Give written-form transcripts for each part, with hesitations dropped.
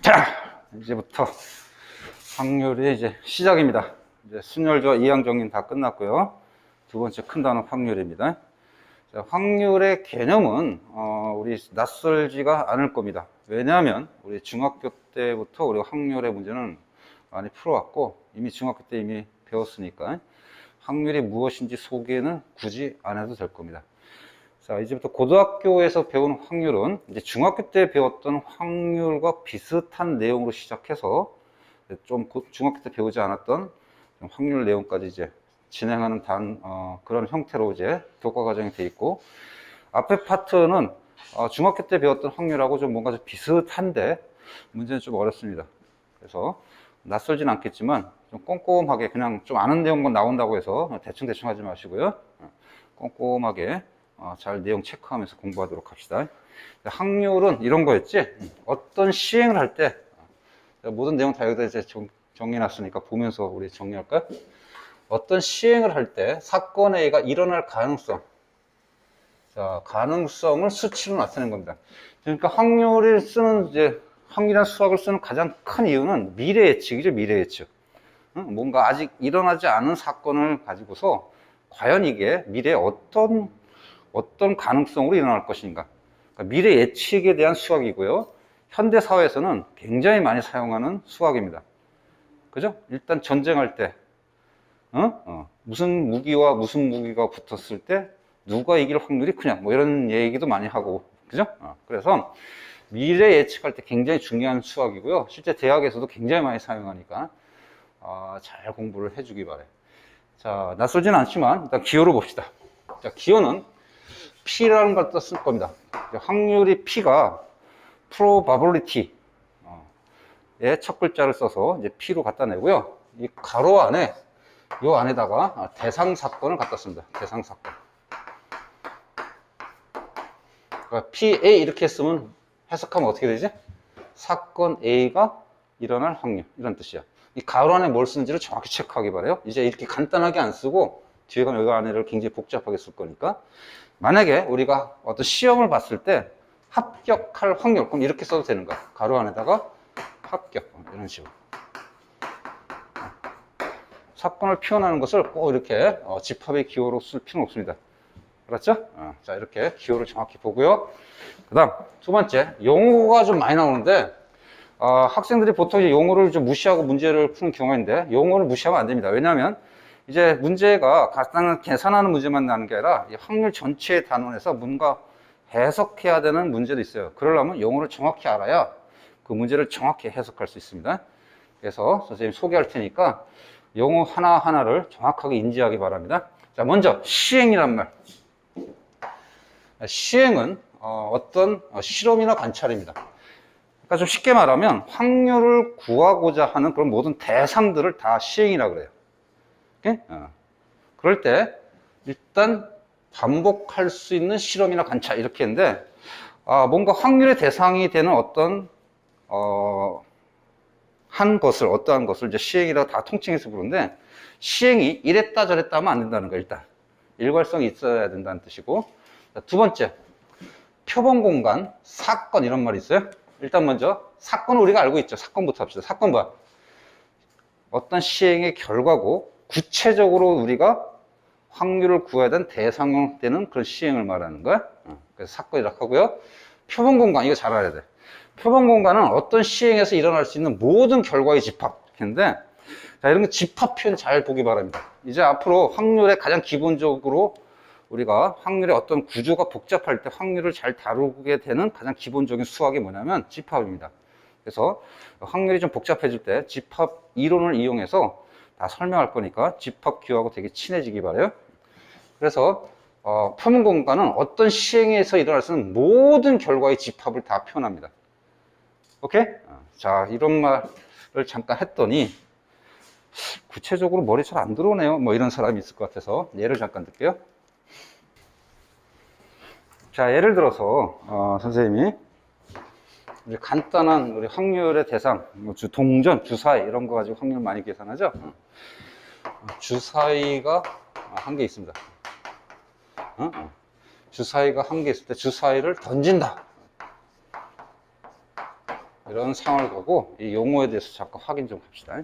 자, 이제부터 확률이 이제 시작입니다. 이제 순열과 이항 정리는 다 끝났고요. 두 번째 큰 단어 확률입니다. 자, 확률의 개념은 우리 낯설지가 않을 겁니다. 왜냐하면 우리 중학교 때부터 우리가 확률의 문제는 많이 풀어왔고 이미 중학교 때 이미 배웠으니까 확률이 무엇인지 소개는 굳이 안 해도 될 겁니다. 자, 이제부터 고등학교에서 배운 확률은 이제 중학교 때 배웠던 확률과 비슷한 내용으로 시작해서 좀 중학교 때 배우지 않았던 확률 내용까지 이제 진행하는 그런 형태로 이제 교과 과정이 돼 있고, 앞에 파트는 중학교 때 배웠던 확률하고 좀 뭔가 좀 비슷한데 문제는 좀 어렵습니다. 그래서 낯설진 않겠지만 좀 꼼꼼하게 그냥 좀 아는 내용만 나온다고 해서 대충 하지 마시고요. 꼼꼼하게 잘 내용 체크하면서 공부하도록 합시다. 확률은 이런 거였지. 어떤 시행을 할 때 모든 내용 다 여기다 이제 정리해놨으니까 보면서 우리 정리할까요? 어떤 시행을 할 때 사건 A가 일어날 가능성, 자, 가능성을 수치로 나타낸 겁니다. 그러니까 확률을 쓰는 이제 확률이나 수학을 쓰는 가장 큰 이유는 미래 예측이죠. 미래 예측. 뭔가 아직 일어나지 않은 사건을 가지고서 과연 이게 미래에 어떤 가능성으로 일어날 것인가. 그러니까 미래 예측에 대한 수학이고요. 현대 사회에서는 굉장히 많이 사용하는 수학입니다. 그죠? 일단 전쟁할 때, 무슨 무기와 무슨 무기가 붙었을 때 누가 이길 확률이 크냐, 뭐 이런 얘기도 많이 하고, 그죠? 그래서 미래 예측할 때 굉장히 중요한 수학이고요. 실제 대학에서도 굉장히 많이 사용하니까 잘 공부를 해주기 바래요. 자, 낯설지는 않지만 일단 기호를 봅시다. 자, 기호는 P라는 걸 쓸 겁니다. 확률이 P가 probability의 첫 글자를 써서 이제 P로 갖다 내고요. 이 가로 안에 이 안에다가 대상 사건을 갖다 씁니다. 대상 사건. 그러니까 PA 이렇게 쓰면 해석하면 어떻게 되지? 사건 A가 일어날 확률, 이런 뜻이야. 이 가로 안에 뭘 쓰는지를 정확히 체크하기 바래요. 이제 이렇게 간단하게 안 쓰고 뒤에 가면 여기 안에를 굉장히 복잡하게 쓸 거니까, 만약에 우리가 어떤 시험을 봤을 때 합격할 확률, 그럼 이렇게 써도 되는 거야. 가로 안에다가 합격, 이런 식으로. 사건을 표현하는 것을 꼭 이렇게 집합의 기호로 쓸 필요는 없습니다. 그렇죠? 자, 이렇게 기호를 정확히 보고요. 그 다음 두 번째, 용어가 좀 많이 나오는데 학생들이 보통 이제 용어를 좀 무시하고 문제를 푸는 경우가 있는데, 용어를 무시하면 안 됩니다. 왜냐하면 이제 문제가 간단한 계산하는 문제만 나는 게 아니라 이 확률 전체의 단원에서 뭔가 해석해야 되는 문제도 있어요. 그러려면 용어를 정확히 알아야 그 문제를 정확히 해석할 수 있습니다. 그래서 선생님이 소개할 테니까 용어 하나하나를 정확하게 인지하기 바랍니다. 자, 먼저 시행이란 말. 시행은 어떤 실험이나 관찰입니다. 그러니까 좀 쉽게 말하면 확률을 구하고자 하는 그런 모든 대상들을 다 시행이라고 그래요. 그럴 때 일단 반복할 수 있는 실험이나 관찰 이렇게 했는데, 뭔가 확률의 대상이 되는 어떤 어떠한 것을 이제 시행이라고 다 통칭해서 부르는데, 시행이 이랬다 저랬다 하면 안 된다는 거예요. 일단 일괄성이 있어야 된다는 뜻이고, 두 번째, 표본 공간, 사건 이런 말이 있어요. 일단 먼저 사건은 우리가 알고 있죠. 사건부터 합시다. 사건 뭐야? 어떤 시행의 결과고, 구체적으로 우리가 확률을 구해야 되는 대상이 되는 그런 시행을 말하는 거야. 그래서 사건이라고 하고요. 표본 공간, 이거 잘 알아야 돼. 표본 공간은 어떤 시행에서 일어날 수 있는 모든 결과의 집합인데, 자, 이런 거 집합 표현 잘 보기 바랍니다. 이제 앞으로 확률에 가장 기본적으로 우리가 확률의 어떤 구조가 복잡할 때 확률을 잘 다루게 되는 가장 기본적인 수학이 뭐냐면 집합입니다. 그래서 확률이 좀 복잡해질 때 집합 이론을 이용해서 다 설명할 거니까 집합 기호하고 되게 친해지기 바라요. 그래서 표본 공간은 어떤 시행에서 일어날 수 있는 모든 결과의 집합을 다 표현합니다. 오케이? 자, 이런 말을 잠깐 했더니 구체적으로 머리 잘 안 들어오네요. 뭐 이런 사람이 있을 것 같아서 예를 잠깐 들게요. 자, 예를 들어서 선생님이 간단한 우리 확률의 대상, 동전, 주사위 이런 거 가지고 확률 많이 계산하죠. 주사위가 한 개 있습니다. 주사위가 한 개 있을 때 주사위를 던진다. 이런 상황을 보고 이 용어에 대해서 잠깐 확인 좀 합시다.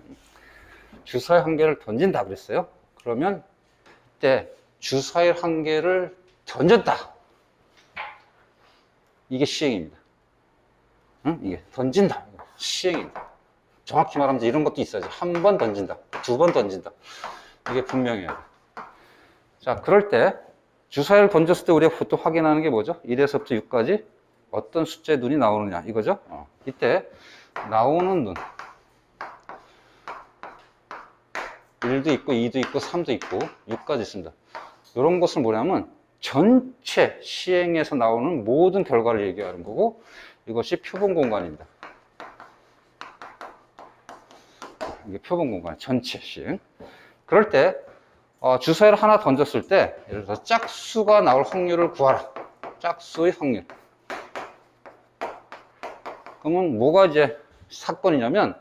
주사위 한 개를 던진다 그랬어요. 그러면 이때 주사위 한 개를 던졌다. 이게 시행입니다. 응? 이게 던진다. 시행입니다. 정확히 말하면 이런 것도 있어야지. 한 번 던진다. 두 번 던진다. 이게 분명해야 돼. 자, 그럴 때 주사위를 던졌을 때 우리가 보통 확인하는 게 뭐죠? 1에서부터 6까지 어떤 숫자의 눈이 나오느냐 이거죠. 이때 나오는 눈 1도 있고 2도 있고 3도 있고 6까지 있습니다. 이런 것은 뭐냐면 전체 시행에서 나오는 모든 결과를 얘기하는 거고 이것이 표본 공간입니다. 이게 표본 공간 전체 시행. 그럴 때 주사위를 하나 던졌을 때 예를 들어서 짝수가 나올 확률을 구하라. 짝수의 확률. 그러면 뭐가 이제 사건이냐면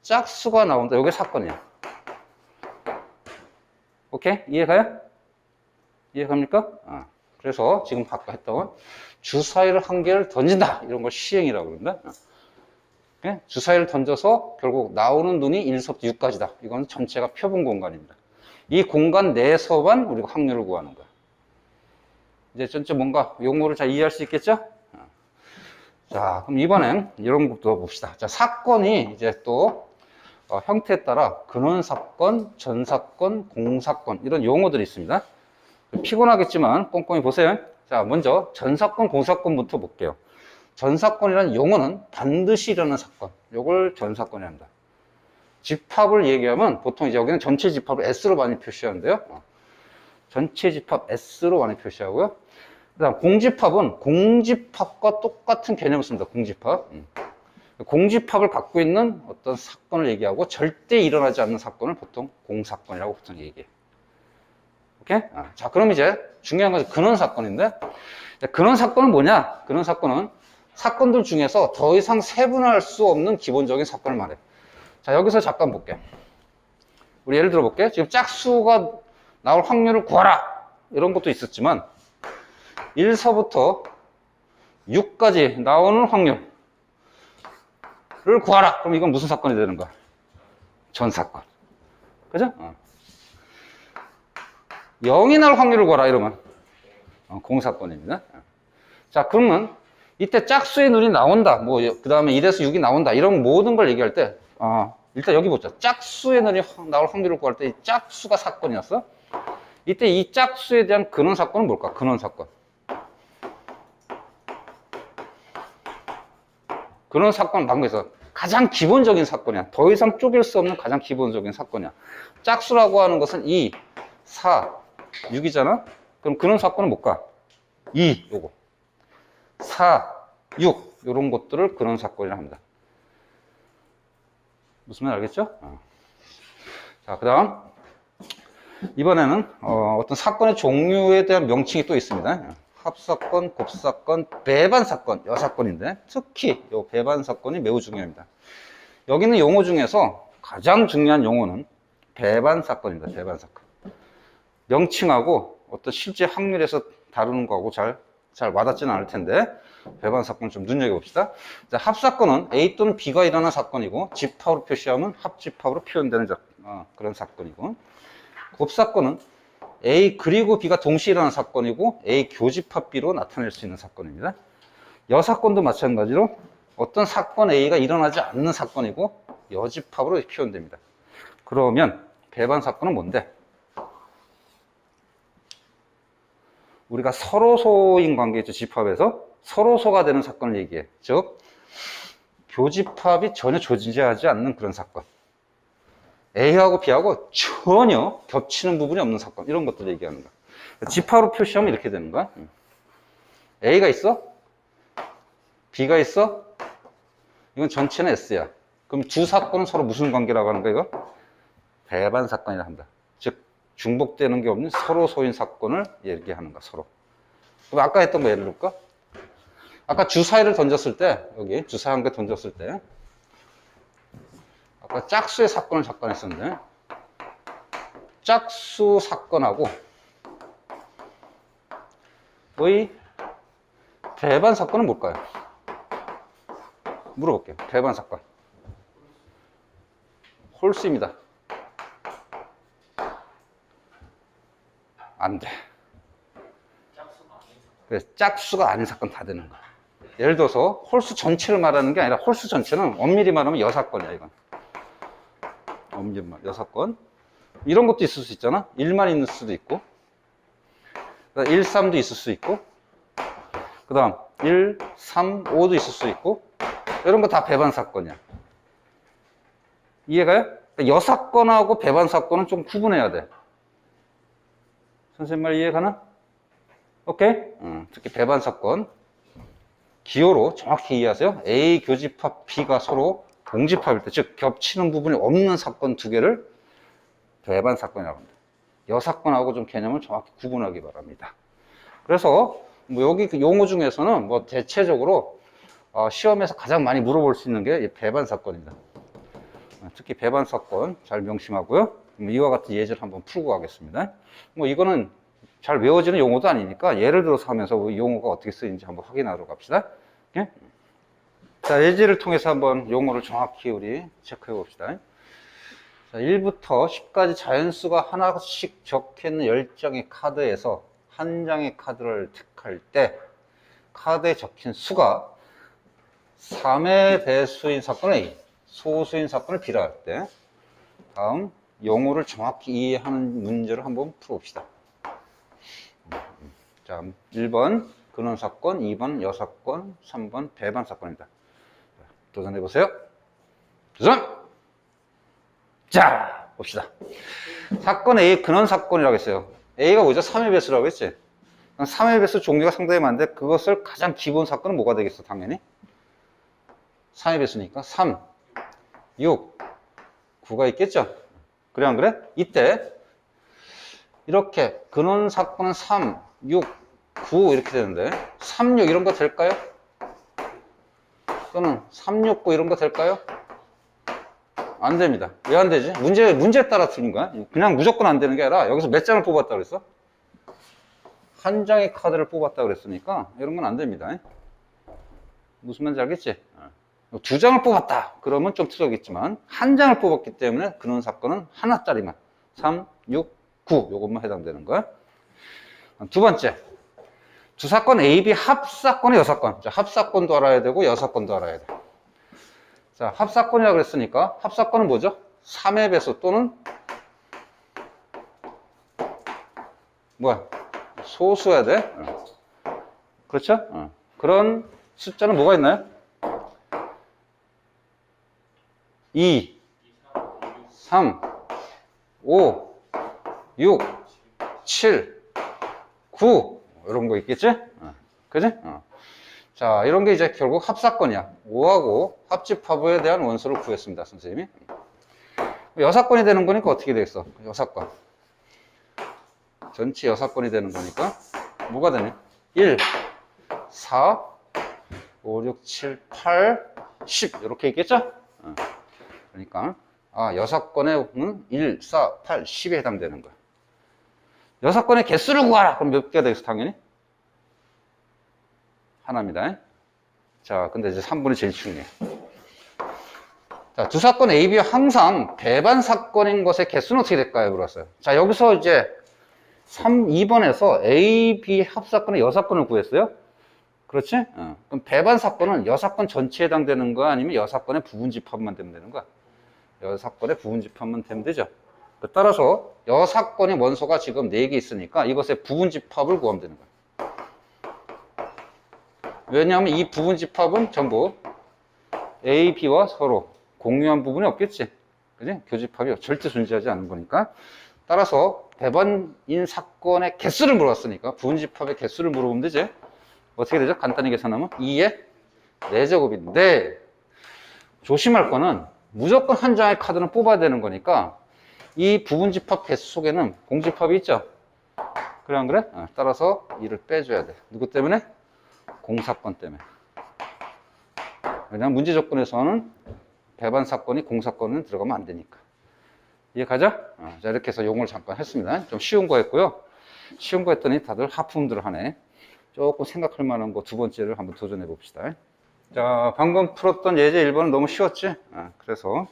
짝수가 나온다. 이게 사건이야. 오케이? 이해가요? 이해갑니까? 그래서 지금 아까 했던 주사위를 한 개를 던진다. 이런 걸 시행이라고 그런다. 오케이? 주사위를 던져서 결국 나오는 눈이 1에서부터 6까지다. 이건 전체가 표본 공간입니다. 이 공간 내에서만 우리가 확률을 구하는 거야. 이제 전체 뭔가 용어를 잘 이해할 수 있겠죠? 자, 그럼 이번엔 이런 것도 봅시다. 자, 사건이 이제 또 형태에 따라 근원사건, 전사건, 공사건 이런 용어들이 있습니다. 피곤하겠지만 꼼꼼히 보세요. 자, 먼저 전사건, 공사건부터 볼게요. 전사건이라는 용어는 반드시 일어나는 사건. 이걸 전사건이라 합니다. 집합을 얘기하면 보통 이제 여기는 전체 집합을 S로 많이 표시하는데요. 전체 집합 S로 많이 표시하고요. 그다음 공집합은 공집합과 똑같은 개념을 씁니다. 공집합. 공집합을 갖고 있는 어떤 사건을 얘기하고 절대 일어나지 않는 사건을 보통 공사건이라고 보통 얘기해요. 오케이? 자, 그럼 이제 중요한 것은 근원사건인데 근원사건은 뭐냐? 근원사건은 사건들 중에서 더 이상 세분화할 수 없는 기본적인 사건을 말해요. 자, 여기서 잠깐 볼게요. 우리 예를 들어 볼게요. 지금 짝수가 나올 확률을 구하라. 이런 것도 있었지만 1서부터 6까지 나오는 확률을 구하라. 그럼 이건 무슨 사건이 되는 거야? 전사건. 그죠? 0이 나올 확률을 구하라. 이러면 공사건입니다. 자, 그러면 이때 짝수의 눈이 나온다. 뭐, 그 다음에 1에서 6이 나온다. 이런 모든 걸 얘기할 때, 일단 여기 보자. 짝수의 눈이 나올 확률을 구할 때 이 짝수가 사건이었어. 이때 이 짝수에 대한 근원사건은 뭘까? 근원사건. 근원사건은 방금에서 가장 기본적인 사건이야. 더 이상 쪼갤 수 없는 가장 기본적인 사건이야. 짝수라고 하는 것은 2, 4, 6이잖아? 그럼 근원사건은 뭘까? 2, 요거. 4, 6. 요런 것들을 근원사건이라 합니다. 무슨 말 알겠죠? 자, 그 다음. 이번에는, 어떤 사건의 종류에 대한 명칭이 또 있습니다. 합사건, 곱사건, 배반사건, 여사건인데 특히 이 배반사건이 매우 중요합니다. 여기 있는 용어 중에서 가장 중요한 용어는 배반사건입니다. 배반사건. 명칭하고 어떤 실제 확률에서 다루는 거하고 잘 와닿지는 않을 텐데 배반사건 좀 눈여겨봅시다. 자, 합사건은 A 또는 B가 일어난 사건이고 집합으로 표시하면 합집합으로 표현되는 그런 사건이고 곱사건은 A 그리고 B가 동시에 일어난 사건이고 A 교집합 B로 나타낼 수 있는 사건입니다. 여사건도 마찬가지로 어떤 사건 A가 일어나지 않는 사건이고 여집합으로 표현됩니다. 그러면 배반사건은 뭔데? 우리가 서로소인 관계죠. 집합에서 서로소가 되는 사건을 얘기해. 즉 교집합이 전혀 존재하지 않는 그런 사건. A하고 B하고 전혀 겹치는 부분이 없는 사건. 이런 것들을 얘기하는 거야. 집합으로 표시하면 이렇게 되는 거야. A가 있어? B가 있어? 이건 전체는 S야. 그럼 두 사건은 서로 무슨 관계라고 하는 거야, 이거? 배반 사건이라 한다. 즉, 중복되는 게 없는 서로소인 사건을 얘기하는 거야, 서로. 그럼 아까 했던 거 예를 들을까? 아까 주사위를 던졌을 때, 여기 주사위 한 개 던졌을 때, 아까 짝수의 사건을 잠깐 했었는데, 짝수 사건하고 의 배반 사건은 뭘까요? 물어볼게요. 배반 사건. 홀수입니다. 안 돼. 그래서 짝수가 아닌 사건 다 되는 거야. 예를 들어서 홀수 전체를 말하는 게 아니라 홀수 전체는 엄밀히 말하면 여사건이야, 이건. 엄밀히 말하면 여사건. 이런 것도 있을 수 있잖아. 1만 있을 수도 있고, 1, 3도 있을 수 있고, 그 다음 1, 3, 5도 있을 수 있고, 이런 거 다 배반 사건이야. 이해가요? 여사건하고 배반 사건은 좀 구분해야 돼. 선생님 말 이해가나? 오케이? 특히 배반 사건. 기호로 정확히 이해하세요. A 교집합 B가 서로 공집합일 때, 즉 겹치는 부분이 없는 사건 두 개를 배반 사건이라고 합니다. 여사건하고 좀 개념을 정확히 구분하기 바랍니다. 그래서 뭐 여기 그 용어 중에서는 뭐 대체적으로 시험에서 가장 많이 물어볼 수 있는 게 배반 사건입니다. 특히 배반 사건 잘 명심하고요. 이와 같은 예제를 한번 풀고 가겠습니다. 뭐 이거는 잘 외워지는 용어도 아니니까 예를 들어서 하면서 용어가 어떻게 쓰이는지 한번 확인하러 갑시다. 예? 자, 예제를 통해서 한번 용어를 정확히 우리 체크해 봅시다. 자, 1부터 10까지 자연수가 하나씩 적혀있는 10장의 카드에서 한 장의 카드를 택할 때 카드에 적힌 수가 3의 배수인 사건 A, 소수인 사건을 B라 할 때 다음 용어를 정확히 이해하는 문제를 한번 풀어봅시다. 자, 1번 근원사건, 2번 여사건, 3번 배반 사건입니다. 도전해보세요. 도전! 자, 봅시다. 사건 A 근원사건이라고 했어요. A가 뭐죠? 3의 배수라고 했지? 3의 배수 종류가 상당히 많은데 그것을 가장 기본 사건은 뭐가 되겠어? 당연히 3의 배수니까 3, 6, 9가 있겠죠? 그래 안 그래? 이때 이렇게 근원 사건은 3, 6, 9 이렇게 되는데 3, 6 이런 거 될까요? 또는 3, 6, 9 이런 거 될까요? 안 됩니다. 왜 안 되지? 문제에 따라 틀린 거야. 그냥 무조건 안 되는 게 아니라 여기서 몇 장을 뽑았다 그랬어? 한 장의 카드를 뽑았다 그랬으니까 이런 건 안 됩니다. 무슨 말인지 알겠지? 두 장을 뽑았다 그러면 좀 틀리겠지만 한 장을 뽑았기 때문에 근원 사건은 하나짜리만 3, 6, 9 요것만 해당되는 거야. 두 번째, 두 사건 A, B 합사건의 여사건. 자, 합사건도 알아야 되고 여사건도 알아야 돼. 자, 합사건이라고 그랬으니까 합사건은 뭐죠? 3의 배수 또는 뭐야? 소수여야 돼. 그렇죠? 그런 숫자는 뭐가 있나요? 2, 3, 5, 6, 7, 9 이런 거 있겠지? 그지? 자, 이런 게 이제 결국 합사건이야. 5하고 합집합에 대한 원소를 구했습니다, 선생님이. 여사건이 되는 거니까 어떻게 되겠어? 여사건. 전체 여사건이 되는 거니까 뭐가 되냐? 1, 4, 5, 6, 7, 8, 10 이렇게 있겠죠? 그러니까 여사건에는 1, 4, 8, 10에 해당되는 거야. 여사건의 개수를 구하라. 그럼 몇 개가 되겠어, 당연히? 하나입니다. 자, 근데 이제 3번이 제일 중요해. 자, 두 사건 A, B가 항상 배반 사건인 것의 개수는 어떻게 될까요? 물었어요. 자, 여기서 이제 2번에서 A, B 합사건의 여사건을 구했어요. 그렇지? 그럼 배반 사건은 여사건 전체에 해당되는 거야? 아니면 여사건의 부분 집합만 되면 되는 거야? 여사건의 부분 집합만 되면 되죠. 따라서 여사건의 원소가 지금 4개 있으니까 이것의 부분 집합을 구하면 되는 거야. 왜냐하면 이 부분 집합은 전부 A, B와 서로 공유한 부분이 없겠지. 그지? 교집합이 절대 존재하지 않는 거니까. 따라서 배반인 사건의 개수를 물어봤으니까 부분 집합의 개수를 물어보면 되지. 어떻게 되죠? 간단히 계산하면 2의 4제곱인데 조심할 거는 무조건 한 장의 카드는 뽑아야 되는 거니까 이 부분 집합 개수 속에는 공집합이 있죠. 그래 안 그래? 따라서 2를 빼줘야 돼. 누구 때문에? 공사건 때문에. 왜냐면 문제 조건에서는 배반 사건이 공사건은 들어가면 안 되니까. 이해 가죠? 자, 이렇게 해서 용어를 잠깐 했습니다. 좀 쉬운 거 했고요. 쉬운 거 했더니 다들 하품들 하네. 조금 생각할 만한 거 두 번째를 한번 도전해 봅시다. 자, 방금 풀었던 예제 1번은 너무 쉬웠지? 그래서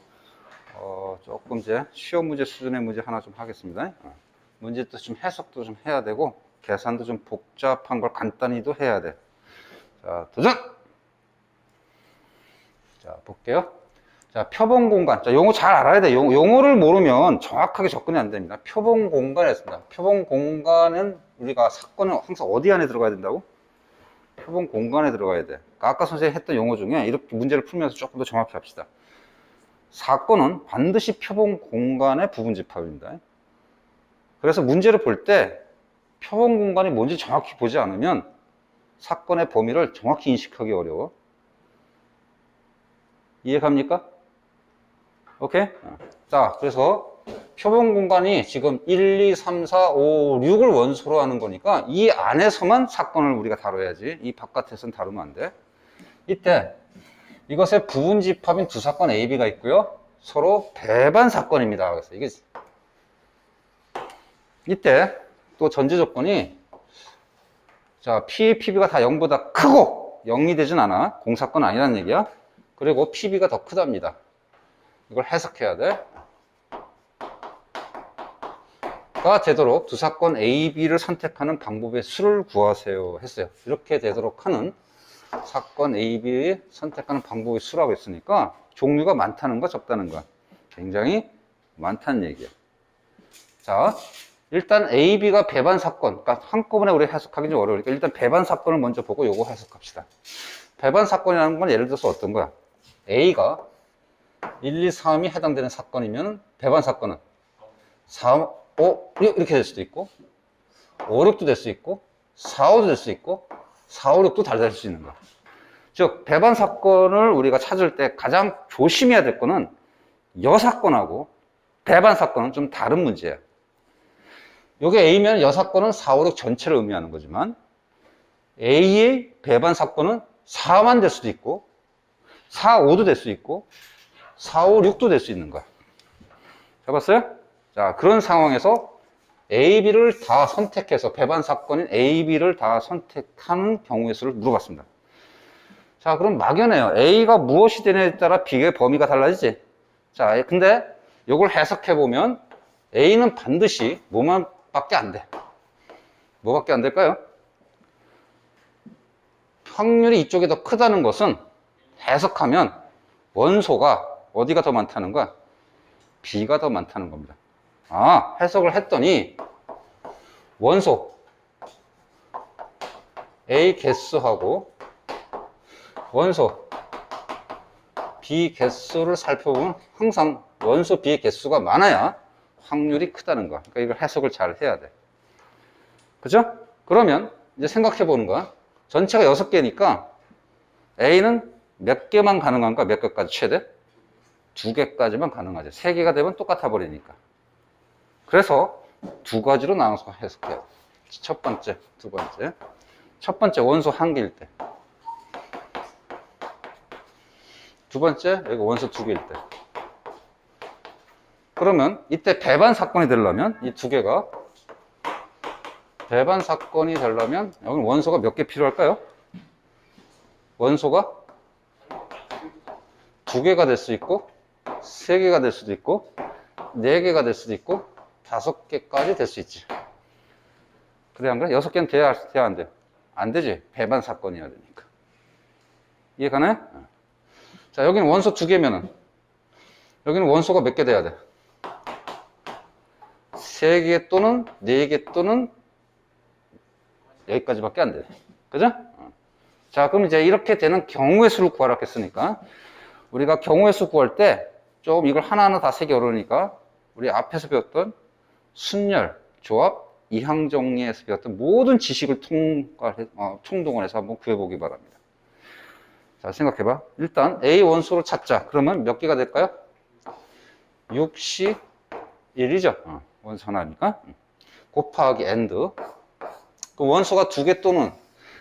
조금 이제 시험 문제 수준의 문제 하나 좀 하겠습니다. 문제도 좀 해석도 좀 해야 되고 계산도 좀 복잡한 걸 간단히도 해야 돼. 자, 도전! 자, 볼게요. 자, 표본 공간. 자, 용어 잘 알아야 돼. 용어를 모르면 정확하게 접근이 안 됩니다. 표본 공간에 있습니다. 표본 공간은 우리가 사건은 항상 어디 안에 들어가야 된다고? 표본 공간에 들어가야 돼. 아까 선생님이 했던 용어 중에 이렇게 문제를 풀면서 조금 더 정확히 합시다. 사건은 반드시 표본 공간의 부분 집합입니다. 그래서 문제를 볼 때 표본 공간이 뭔지 정확히 보지 않으면 사건의 범위를 정확히 인식하기 어려워. 이해갑니까? 오케이? 자, 그래서 표본 공간이 지금 1, 2, 3, 4, 5, 6을 원소로 하는 거니까 이 안에서만 사건을 우리가 다뤄야지 이 바깥에서는 다루면 안 돼. 이때 이것의 부분 집합인 두 사건 A, B가 있고요. 서로 배반 사건입니다. 그래서 이게 이때 또 전제 조건이 자, P, PB가 다 0보다 크고 0이 되진 않아. 공사건 아니라는 얘기야. 그리고 PB가 더 크답니다. 이걸 해석해야 돼. 가 되도록 두 사건 A, B를 선택하는 방법의 수를 구하세요 했어요. 이렇게 되도록 하는 사건 A, B를 선택하는 방법의 수라고 했으니까 종류가 많다는 거 적다는 거 굉장히 많다는 얘기야. 자, 일단 A, B가 배반 사건, 그러니까 한꺼번에 우리 해석하기 좀 어려우니까 일단 배반 사건을 먼저 보고 요거 해석합시다. 배반 사건이라는 건 예를 들어서 어떤 거야? A가 1, 2, 3이 해당되는 사건이면 배반 사건은 3, 5, 6 이렇게 될 수도 있고 5, 6도 될 수 있고 4, 5도 될 수 있고 4, 5, 6도 다 될 수 있는 거야. 즉 배반 사건을 우리가 찾을 때 가장 조심해야 될 거는 여사건하고 배반 사건은 좀 다른 문제야. 요게 A면 여사건은 4, 5, 6 전체를 의미하는 거지만 A의 배반 사건은 4만 될 수도 있고 4, 5도 될 수 있고 4, 5, 6도 될 수 있는 거야. 잡았어요? 자, 그런 상황에서 A, B를 다 선택해서 배반 사건인 A, B를 다 선택하는 경우의 수를 물어봤습니다. 자, 그럼 막연해요. A가 무엇이 되냐에 따라 B의 범위가 달라지지. 자, 근데 이걸 해석해 보면 A는 반드시 뭐만 밖에 안 돼. 뭐밖에 안 될까요? 확률이 이쪽이 더 크다는 것은 해석하면 원소가 어디가 더 많다는 거야? B가 더 많다는 겁니다. 아, 해석을 했더니 원소 A 개수하고 원소 B 개수를 살펴보면 항상 원소 B의 개수가 많아야 확률이 크다는 거야. 그러니까 이걸 해석을 잘 해야 돼. 그죠? 그러면 이제 생각해 보는 거야. 전체가 6개니까 A는 몇 개만 가능한가? 몇 개까지 최대? 2개까지만 가능하죠. 3개가 되면 똑같아 버리니까. 그래서 두 가지로 나눠서 해석해요. 첫 번째, 두 번째. 첫 번째 원소 한 개일 때. 두 번째, 여기 원소 2개일 때. 그러면 이때 배반 사건이 되려면 이 두 개가 배반 사건이 되려면 여기 원소가 몇 개 필요할까요? 원소가 2개가 될 수 있고 3개가 될 수도 있고 4개가 될 수도 있고 5개까지 될 수 있지. 그래 안 그래? 6개는 돼야 안 돼요? 안 되지. 배반 사건이어야 되니까. 이해 가나요? 자, 여기는 원소 2개면은 여기는 원소가 몇 개 돼야 돼? 3개 또는 4개 또는 여기까지밖에 안 돼. 그죠? 자, 그럼 이제 이렇게 되는 경우의 수를 구하라 했으니까 우리가 경우의 수 구할 때 조금 이걸 하나하나 다 세기 어려우니까 우리 앞에서 배웠던 순열, 조합, 이항정리에서 배웠던 모든 지식을 총동원해서 한번 구해보기 바랍니다. 자, 생각해봐. 일단 A 원소를 찾자. 그러면 몇 개가 될까요? 6C 1이죠. 원소 하나니까. 곱하기 AND. 그 원소가 2개 또는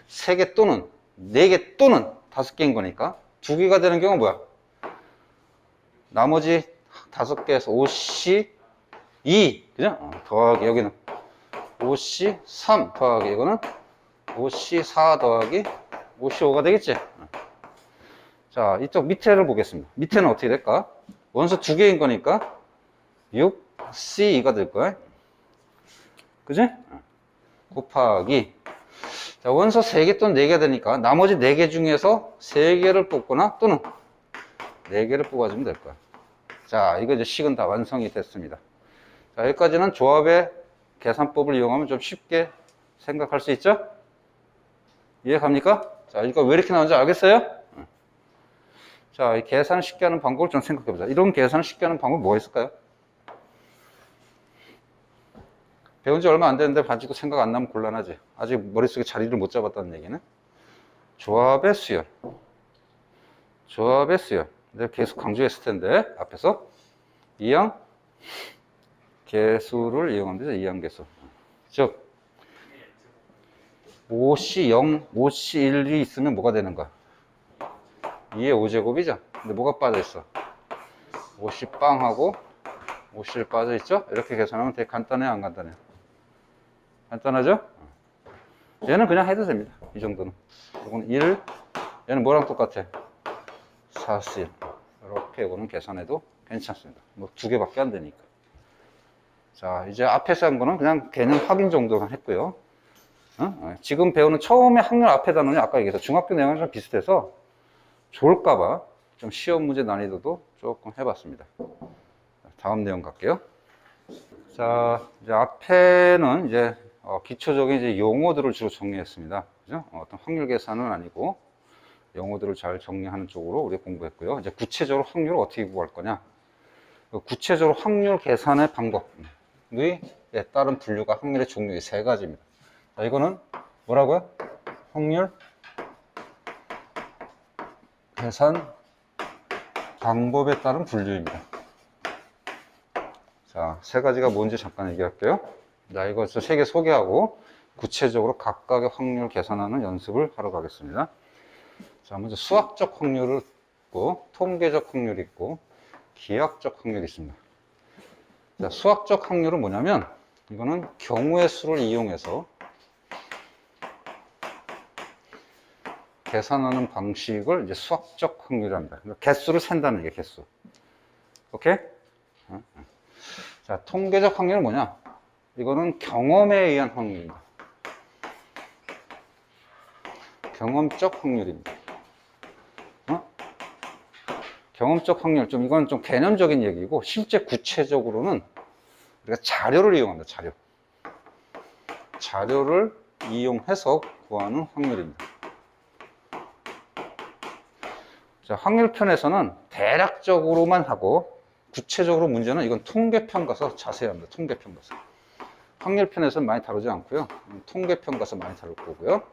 3개 또는 4개 또는 5개인 거니까 2개가 되는 경우는 뭐야? 나머지 5개에서 5C 2, 그죠? 더하기 여기는 5C 3 더하기 이거는 5C 4 더하기 5C 5가 되겠지? 자, 이쪽 밑에를 보겠습니다. 밑에는 어떻게 될까? 원소 2개인 거니까 6C2가 될 거야. 그지? 곱하기. 자, 원소 3개 또는 4개 되니까 나머지 4개 중에서 3개를 뽑거나 또는 4개를 뽑아주면 될 거야. 자, 이거 이제 식은 다 완성이 됐습니다. 자, 여기까지는 조합의 계산법을 이용하면 좀 쉽게 생각할 수 있죠? 이해 갑니까? 자, 이거 왜 이렇게 나오는지 알겠어요? 자, 이 계산을 쉽게 하는 방법을 좀 생각해 보자. 이런 계산을 쉽게 하는 방법이 뭐가 있을까요? 배운 지 얼마 안 됐는데 가지고 생각 안 나면 곤란하지. 아직 머릿속에 자리를 못 잡았다는 얘기는. 조합의 수열. 조합의 수열. 내가 계속 강조했을 텐데, 앞에서. 이항 계수를 이용하면 되죠. 이항 계수. 즉, 5C0, 5C1이 있으면 뭐가 되는 거야? 2의 5제곱이죠? 근데 뭐가 빠져있어? 5C 빵하고 5C1 빠져있죠? 이렇게 계산하면 되게 간단해요, 안 간단해요? 간단하죠? 얘는 그냥 해도 됩니다. 이 정도는. 이거는 1, 얘는 뭐랑 똑같아? 4C1. 이렇게 이거는 계산해도 괜찮습니다. 뭐 2개밖에 안 되니까. 자, 이제 앞에서 한 거는 그냥 개념 확인 정도만 했고요. 지금 배우는 처음에 확률 앞에 단원이 아까 얘기해서 중학교 내용이랑 좀 비슷해서 좋을까봐 좀 시험 문제 난이도도 조금 해봤습니다. 다음 내용 갈게요. 자, 이제 앞에는 이제 기초적인 이제 용어들을 주로 정리했습니다. 그죠? 어떤 확률 계산은 아니고 용어들을 잘 정리하는 쪽으로 우리가 공부했고요. 이제 구체적으로 확률을 어떻게 구할 거냐? 구체적으로 확률 계산의 방법에 따른 분류가 확률의 종류의 3가지입니다. 자, 이거는 뭐라고요? 확률 계산 방법에 따른 분류입니다. 자, 3가지가 뭔지 잠깐 얘기할게요. 자, 이거 3개 소개하고 구체적으로 각각의 확률 계산하는 연습을 하러 가겠습니다. 자, 먼저 수학적 확률을 있고, 통계적 확률이 있고, 기하학적 확률이 있습니다. 자, 수학적 확률은 뭐냐면, 이거는 경우의 수를 이용해서 계산하는 방식을 이제 수학적 확률이랍니다. 개수를 센다는 게 개수. 오케이? 자, 통계적 확률은 뭐냐? 이거는 경험에 의한 확률입니다. 경험적 확률입니다. 경험적 확률, 이건 좀 개념적인 얘기고, 실제 구체적으로는 우리가 자료를 이용합니다. 자료를 이용해서 구하는 확률입니다. 자, 확률편에서는 대략적으로만 하고, 구체적으로 문제는 이건 통계편 가서 자세히 합니다. 통계편 가서. 확률편에서는 많이 다루지 않고요. 통계편 가서 많이 다룰 거고요.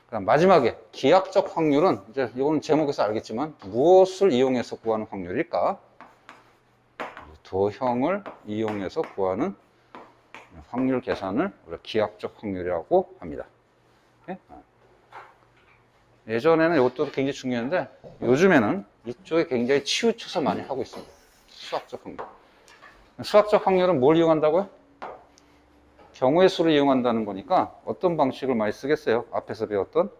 그다음 마지막에 기하학적 확률은 이제 이거는 제목에서 알겠지만 무엇을 이용해서 구하는 확률일까? 도형을 이용해서 구하는 확률 계산을 우리가 기하학적 확률이라고 합니다. 예전에는 이것도 굉장히 중요한데 요즘에는 이쪽에 굉장히 치우쳐서 많이 하고 있습니다. 수학적 확률. 수학적 확률은 뭘 이용한다고요? 경우의 수를 이용한다는 거니까 어떤 방식을 많이 쓰겠어요? 앞에서 배웠던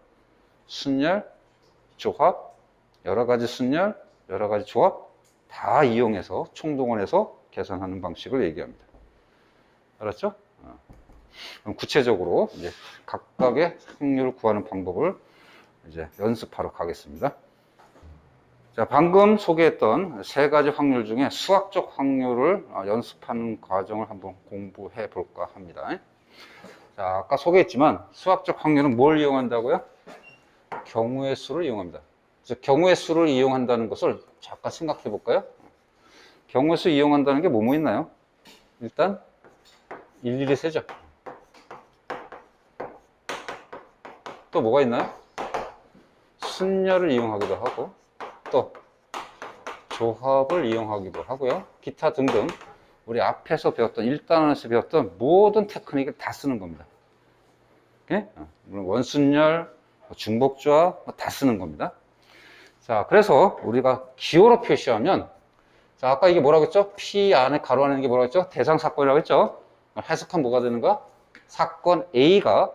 순열, 조합, 여러 가지 순열, 여러 가지 조합 다 이용해서 총동원해서 계산하는 방식을 얘기합니다. 알았죠? 그럼 구체적으로 이제 각각의 확률을 구하는 방법을 이제 연습하러 가겠습니다. 자, 방금 소개했던 3가지 확률 중에 수학적 확률을 연습하는 과정을 한번 공부해 볼까 합니다. 자, 아까 소개했지만 수학적 확률은 뭘 이용한다고요? 경우의 수를 이용합니다. 그래서 경우의 수를 이용한다는 것을 잠깐 생각해 볼까요? 경우의 수 이용한다는 게 뭐뭐 있나요? 일단 일일이 세죠. 또 뭐가 있나요? 순열을 이용하기도 하고 또 조합을 이용하기도 하고요. 기타 등등 우리 앞에서 배웠던 1단원에서 배웠던 모든 테크닉을 다 쓰는 겁니다. 물론 원순열, 중복조합 다 쓰는 겁니다. 자, 그래서 우리가 기호로 표시하면 자, 아까 이게 뭐라고 했죠? P 안에 가로 안에 있는 게 뭐라고 했죠? 대상 사건이라고 했죠? 해석하면 뭐가 되는 거야? 사건 A가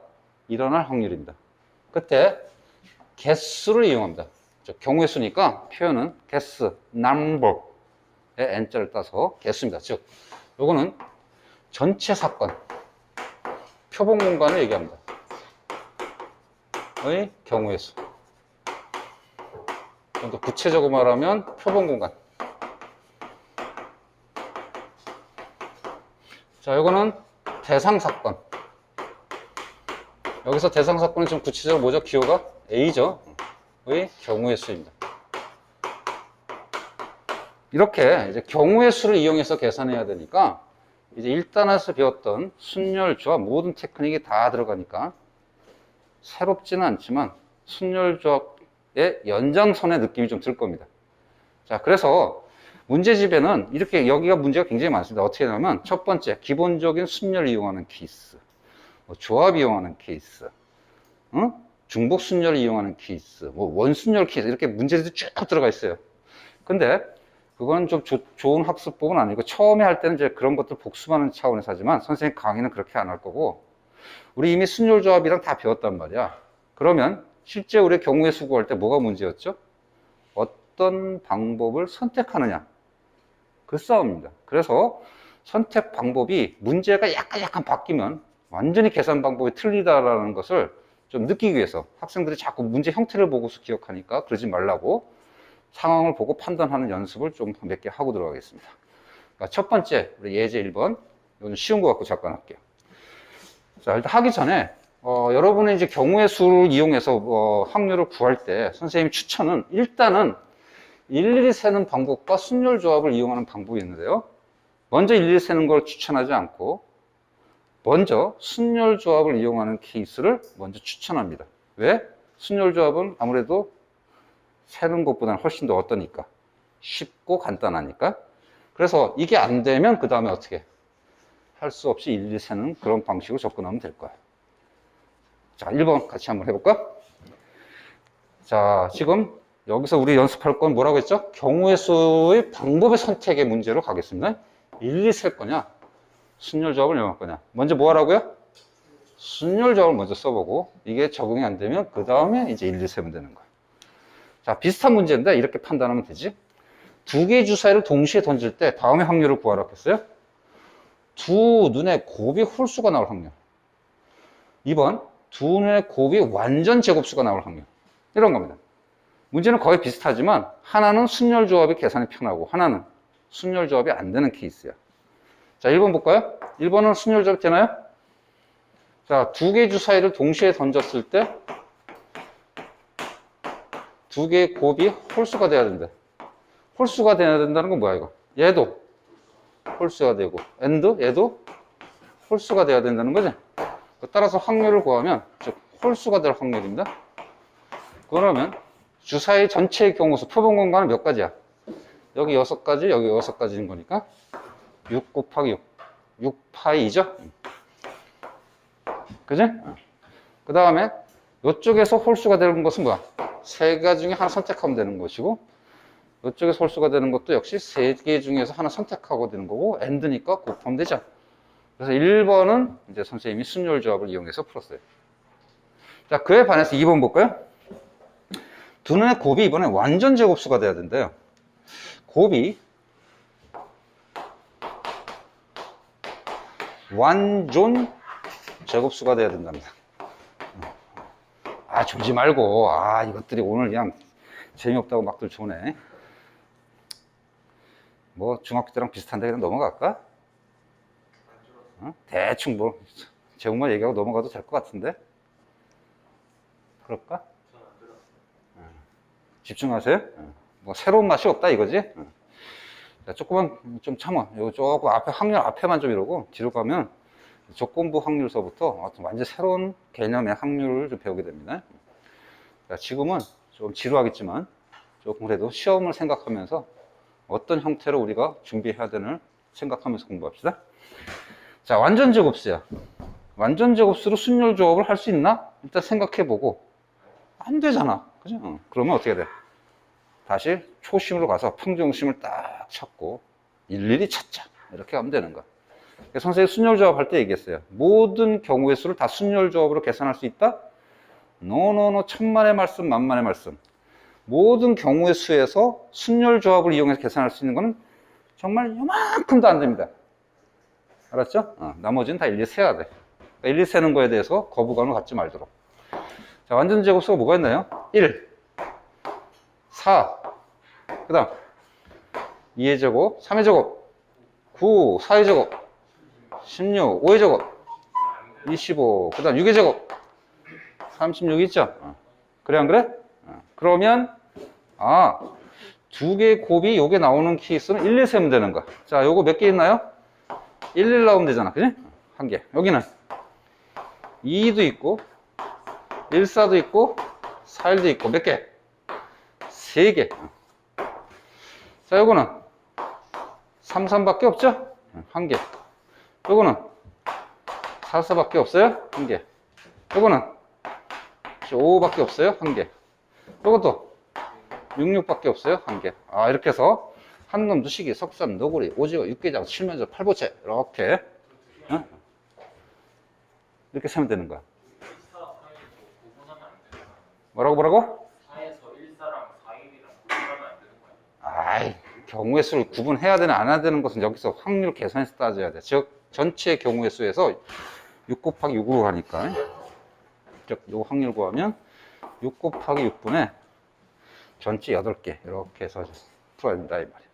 일어날 확률입니다. 그때 개수를 이용합니다. 경우의 수니까 표현은 개수, number의 n자를 따서 개수입니다. 즉, 요거는 전체 사건, 표본 공간을 얘기합니다. 의 경우의 수. 좀 더 구체적으로 말하면 표본 공간. 자, 요거는 대상 사건. 여기서 대상 사건은 좀 구체적으로 뭐죠? 기호가 A죠. 의 경우의 수입니다. 이렇게 이제 경우의 수를 이용해서 계산해야 되니까 이제 1단에서 배웠던 순열조합 모든 테크닉이 다 들어가니까 새롭지는 않지만 순열조합의 연장선의 느낌이 좀 들 겁니다. 자, 그래서 문제집에는 이렇게 여기가 문제가 굉장히 많습니다. 어떻게 하냐면 첫 번째, 기본적인 순열 이용하는 케이스, 조합 이용하는 케이스, 중복 순열을 이용하는 케이스, 원순열 케이스, 이렇게 문제들이 쭉 들어가 있어요. 근데 그건 좀 좋은 학습법은 아니고 처음에 할 때는 이제 그런 것들 복습하는 차원에서 하지만 선생님 강의는 그렇게 안 할 거고 우리 이미 순열조합이랑 다 배웠단 말이야. 그러면 실제 우리 경우의 수 구할 때 뭐가 문제였죠? 어떤 방법을 선택하느냐, 그 싸움입니다. 그래서 선택 방법이 문제가 약간 바뀌면 완전히 계산 방법이 틀리다라는 것을 좀 느끼기 위해서 학생들이 자꾸 문제 형태를 보고서 기억하니까 그러지 말라고 상황을 보고 판단하는 연습을 좀 몇 개 하고 들어가겠습니다. 그러니까 첫 번째, 우리 예제 1번. 이건 쉬운 거 갖고 잠깐 할게요. 자, 일단 하기 전에, 여러분이 이제 경우의 수를 이용해서 확률을 구할 때 선생님 추천은 일단은 일일이 세는 방법과 순열 조합을 이용하는 방법이 있는데요. 먼저 일일이 세는 걸 추천하지 않고 먼저 순열 조합을 이용하는 케이스를 먼저 추천합니다. 왜? 순열 조합은 아무래도 세는 것보다는 훨씬 더 어떠니까? 쉽고 간단하니까. 그래서 이게 안 되면 그 다음에 어떻게? 할 수 없이 일일이 세는 그런 방식으로 접근하면 될 거야. 자, 1번 같이 한번 해볼까? 자, 지금 여기서 우리 연습할 건 뭐라고 했죠? 경우의 수의 방법의 선택의 문제로 가겠습니다. 일일이 셀 거냐? 순열 조합을 이용할 거냐? 먼저 뭐 하라고요? 순열 조합을 먼저 써보고 이게 적응이 안 되면 그 다음에 이제 일일이 세면 되는 거야. 자, 비슷한 문제인데 이렇게 판단하면 되지. 두 개의 주사위를 동시에 던질 때 다음에 확률을 구하라고 했어요. 두 눈의 곱이 홀수가 나올 확률. 2번, 두 눈의 곱이 완전 제곱수가 나올 확률. 이런 겁니다. 문제는 거의 비슷하지만 하나는 순열 조합이 계산이 편하고 하나는 순열 조합이 안 되는 케이스야. 자, 1번 볼까요? 1번은 순열 조합이 되나요? 자, 두 개의 주사위를 동시에 던졌을 때 두 개의 곱이 홀수가 돼야 된다. 홀수가 돼야 된다는 건 뭐야, 이거? 얘도 홀수가 되고, 얘도 홀수가 돼야 된다는 거지? 따라서 확률을 구하면, 즉, 홀수가 될 확률입니다. 그러면 주사위 전체의 경우수, 표본 공간은 몇 가지야? 여기 6가지, 여기 6가지인 거니까 6 곱하기 6, 6파이죠? 그지? 그 다음에 이쪽에서 홀수가 되는 것은 뭐야? 3개 중에 하나 선택하면 되는 것이고 이쪽에서 홀수가 되는 것도 역시 3개 중에서 하나 선택하고 되는 거고 AND니까 곱하면 되죠. 그래서 1번은 이제 선생님이 순열 조합을 이용해서 풀었어요. 자, 그에 반해서 2번 볼까요? 두 눈의 곱이 이번에 완전 제곱수가 돼야 된대요. 곱이 완전 제곱수가 돼야 된답니다. 아, 졸지 말고. 아, 이것들이 오늘 그냥 재미없다고 막들 좋네. 뭐 중학교 때랑 비슷한데 그냥 넘어갈까? 대충 뭐 제목만 얘기하고 넘어가도 될 것 같은데. 그럴까? 집중하세요. 뭐 새로운 맛이 없다 이거지. 자, 조금만 좀 참아. 요 조금 앞에 확률 앞에만 좀 이러고 뒤로 가면 조건부 확률서부터 완전 새로운 개념의 확률을 좀 배우게 됩니다. 자, 지금은 좀 지루하겠지만 조금 그래도 시험을 생각하면서 어떤 형태로 우리가 준비해야 되는 생각하면서 공부합시다. 자, 완전 제곱수야. 완전 제곱수로 순열 조합을 할 수 있나? 일단 생각해보고 안 되잖아. 그죠? 그러면 어떻게 돼? 다시 초심으로 가서 평정심을 딱 찾고 일일이 찾자. 이렇게 하면 되는 거야. 선생님이 순열 조합 할 때 얘기했어요. 모든 경우의 수를 다 순열 조합으로 계산할 수 있다? 노노노, 천만의 말씀, 만만의 말씀. 모든 경우의 수에서 순열 조합을 이용해서 계산할 수 있는 거는 정말 요만큼도 안 됩니다. 알았죠? 나머지는 다 일일이 세야 돼. 그러니까 일일이 세는 거에 대해서 거부감을 갖지 말도록. 자, 완전 제곱수가 뭐가 있나요? 1, 4, 그 다음 2의 제곱, 3의 제곱, 9, 4의 제곱, 16, 5의 제곱, 25, 그 다음 6의 제곱, 36 있죠? 그래 안 그래? 그러면 두 개의 곱이 요게 나오는 케이스는 1, 2 세면 되는 거야. 자, 요거 몇 개 있나요? 1, 1 나오면 되잖아. 그지? 한 개. 여기는 2도 있고 1, 4도 있고 4, 1도 있고 몇 개? 3개. 자, 요거는 3, 3밖에 없죠? 한 개. 요거는 4, 4밖에 없어요? 한 개. 요거는 5밖에 없어요? 한 개. 요것도 6, 6밖에 없어요? 한 개. 이렇게 해서 한놈, 두시기, 석삼, 너구리, 오징어, 육개장, 칠면조, 팔보채 이렇게 이렇게 세면 되는 거야. 뭐라고? 4에서 1, 4랑 4, 1이랑 구분하면 안 되는 거야? 경우의 수를 구분해야 되나 안 해야 되는 것은 여기서 확률 계산해서 따져야 돼. 즉 전체 경우의 수에서 6 곱하기 6으로 가니까, 즉 요 확률 구하면 6 곱하기 6분의 전체 8개 이렇게 해서 풀어야 된다 이 말이야.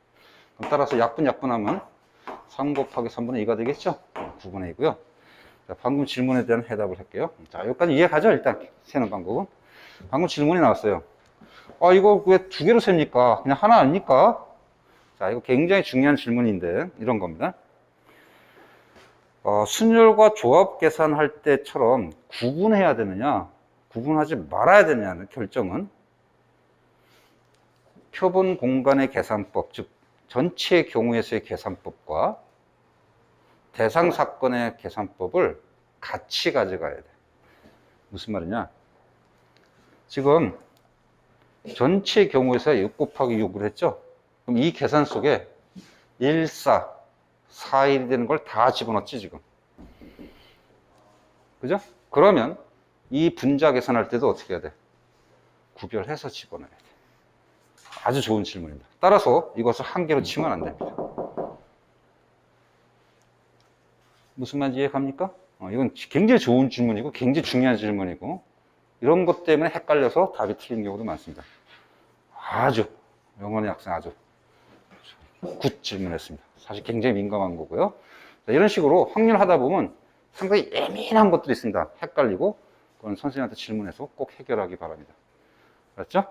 그럼 따라서 약분하면 3 곱하기 3분의 2가 되겠죠? 9분의 2고요. 자, 방금 질문에 대한 해답을 할게요. 자, 여기까지 이해가죠? 일단 세는 방법은. 방금 질문이 나왔어요. 이거 왜 두 개로 셉니까? 그냥 하나 아닙니까? 자, 이거 굉장히 중요한 질문인데 이런 겁니다. 순열과 조합 계산할 때처럼 구분해야 되느냐, 구분하지 말아야 되느냐는 결정은 표본 공간의 계산법, 즉 전체 경우의 수의 계산법과 대상 사건의 계산법을 같이 가져가야 돼. 무슨 말이냐? 지금 전체 경우의 수에 6 곱하기 6을 했죠? 그럼 이 계산 속에 1, 4, 4, 1이 되는 걸 다 집어넣지 지금. 그죠? 그러면 이 분자 계산할 때도 어떻게 해야 돼? 구별해서 집어넣어야 돼. 아주 좋은 질문입니다. 따라서 이것을 한 개로 치면 안 됩니다. 무슨 말인지 이해갑니까? 이건 굉장히 좋은 질문이고 굉장히 중요한 질문이고 이런 것 때문에 헷갈려서 답이 틀린 경우도 많습니다. 아주 영원의 학생 아주 굿 질문했습니다. 사실 굉장히 민감한 거고요. 자, 이런 식으로 확률 하다 보면 상당히 예민한 것들이 있습니다. 헷갈리고 그건 선생님한테 질문해서 꼭 해결하기 바랍니다. 알았죠?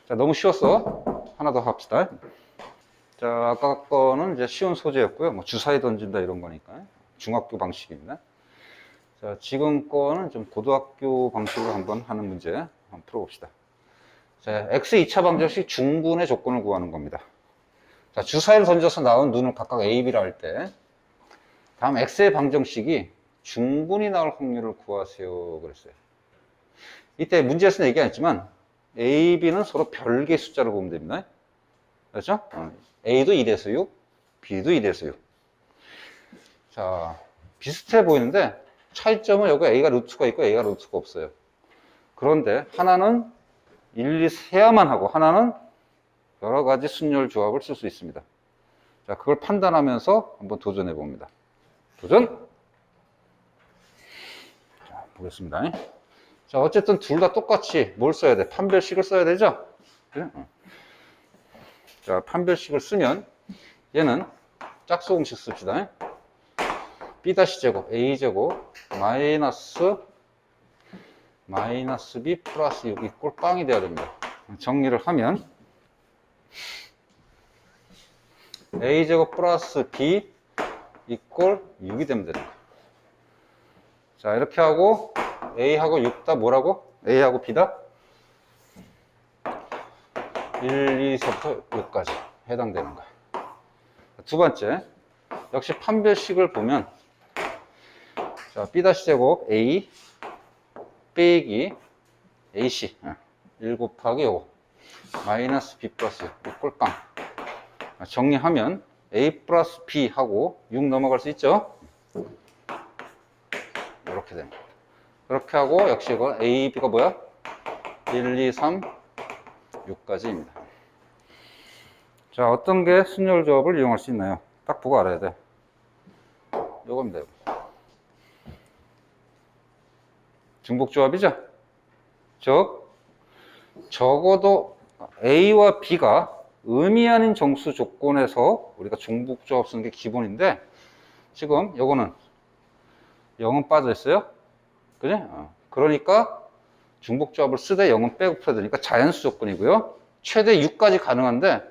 자, 너무 쉬웠어. 하나 더 합시다. 자, 아까 거는 이제 쉬운 소재였고요. 뭐 주사위 던진다 이런 거니까 중학교 방식입니다. 자, 지금 거는 좀 고등학교 방식으로 한번 하는 문제 한번 풀어봅시다. 자, x 2차 방정식 중분의 조건을 구하는 겁니다. 자, 주사위를 던져서 나온 눈을 각각 A, B라 할 때 다음 x의 방정식이 중분이 나올 확률을 구하세요 그랬어요. 이때 문제에서는 얘기 안 했지만 A, B는 서로 별개의 숫자로 보면 됩니다. 그렇죠? A도 1에서 6, B도 1에서 6. 자, 비슷해 보이는데 차이점은 여기 A가 루트가 있고 A가 루트가 없어요. 그런데 하나는 일일이 세야만 하고 하나는 여러 가지 순열 조합을 쓸 수 있습니다. 자, 그걸 판단하면서 한번 도전해 봅니다. 도전! 자, 보겠습니다. 자, 어쨌든 둘 다 똑같이 뭘 써야 돼? 판별식을 써야 되죠? 그래? 자, 판별식을 쓰면 얘는 짝수공식 씁시다. B-제곱, A제곱, 마이너스 B 플러스 6 이꼴 빵이 돼야 됩니다. 정리를 하면 A제곱 플러스 B 이꼴 6이 되면 됩니다. 자, 이렇게 하고 A하고 6 다 뭐라고? A하고 B다? 1, 2서부터 6까지 해당되는 거야. 두 번째, 역시 판별식을 보면 자, B-제곱 A 빼기 AC 1 곱하기 5 마이너스 B 플러스 6 꼴빵. 정리하면 A 플러스 B 하고 6 넘어갈 수 있죠? 이렇게 됩니다. 그렇게 하고 역시 이건 A, B가 뭐야? 1, 2, 3, 6까지입니다. 자, 어떤 게 순열 조합을 이용할 수 있나요? 딱 보고 알아야 돼. 요겁니다. 중복 조합이죠? 즉, 적어도 A와 B가 의미 아닌 정수 조건에서 우리가 중복 조합 쓰는 게 기본인데, 지금 요거는 0은 빠져 있어요. 그지? 그러니까 중복 조합을 쓰되 0은 빼고 풀어야 되니까 자연수 조건이고요. 최대 6까지 가능한데,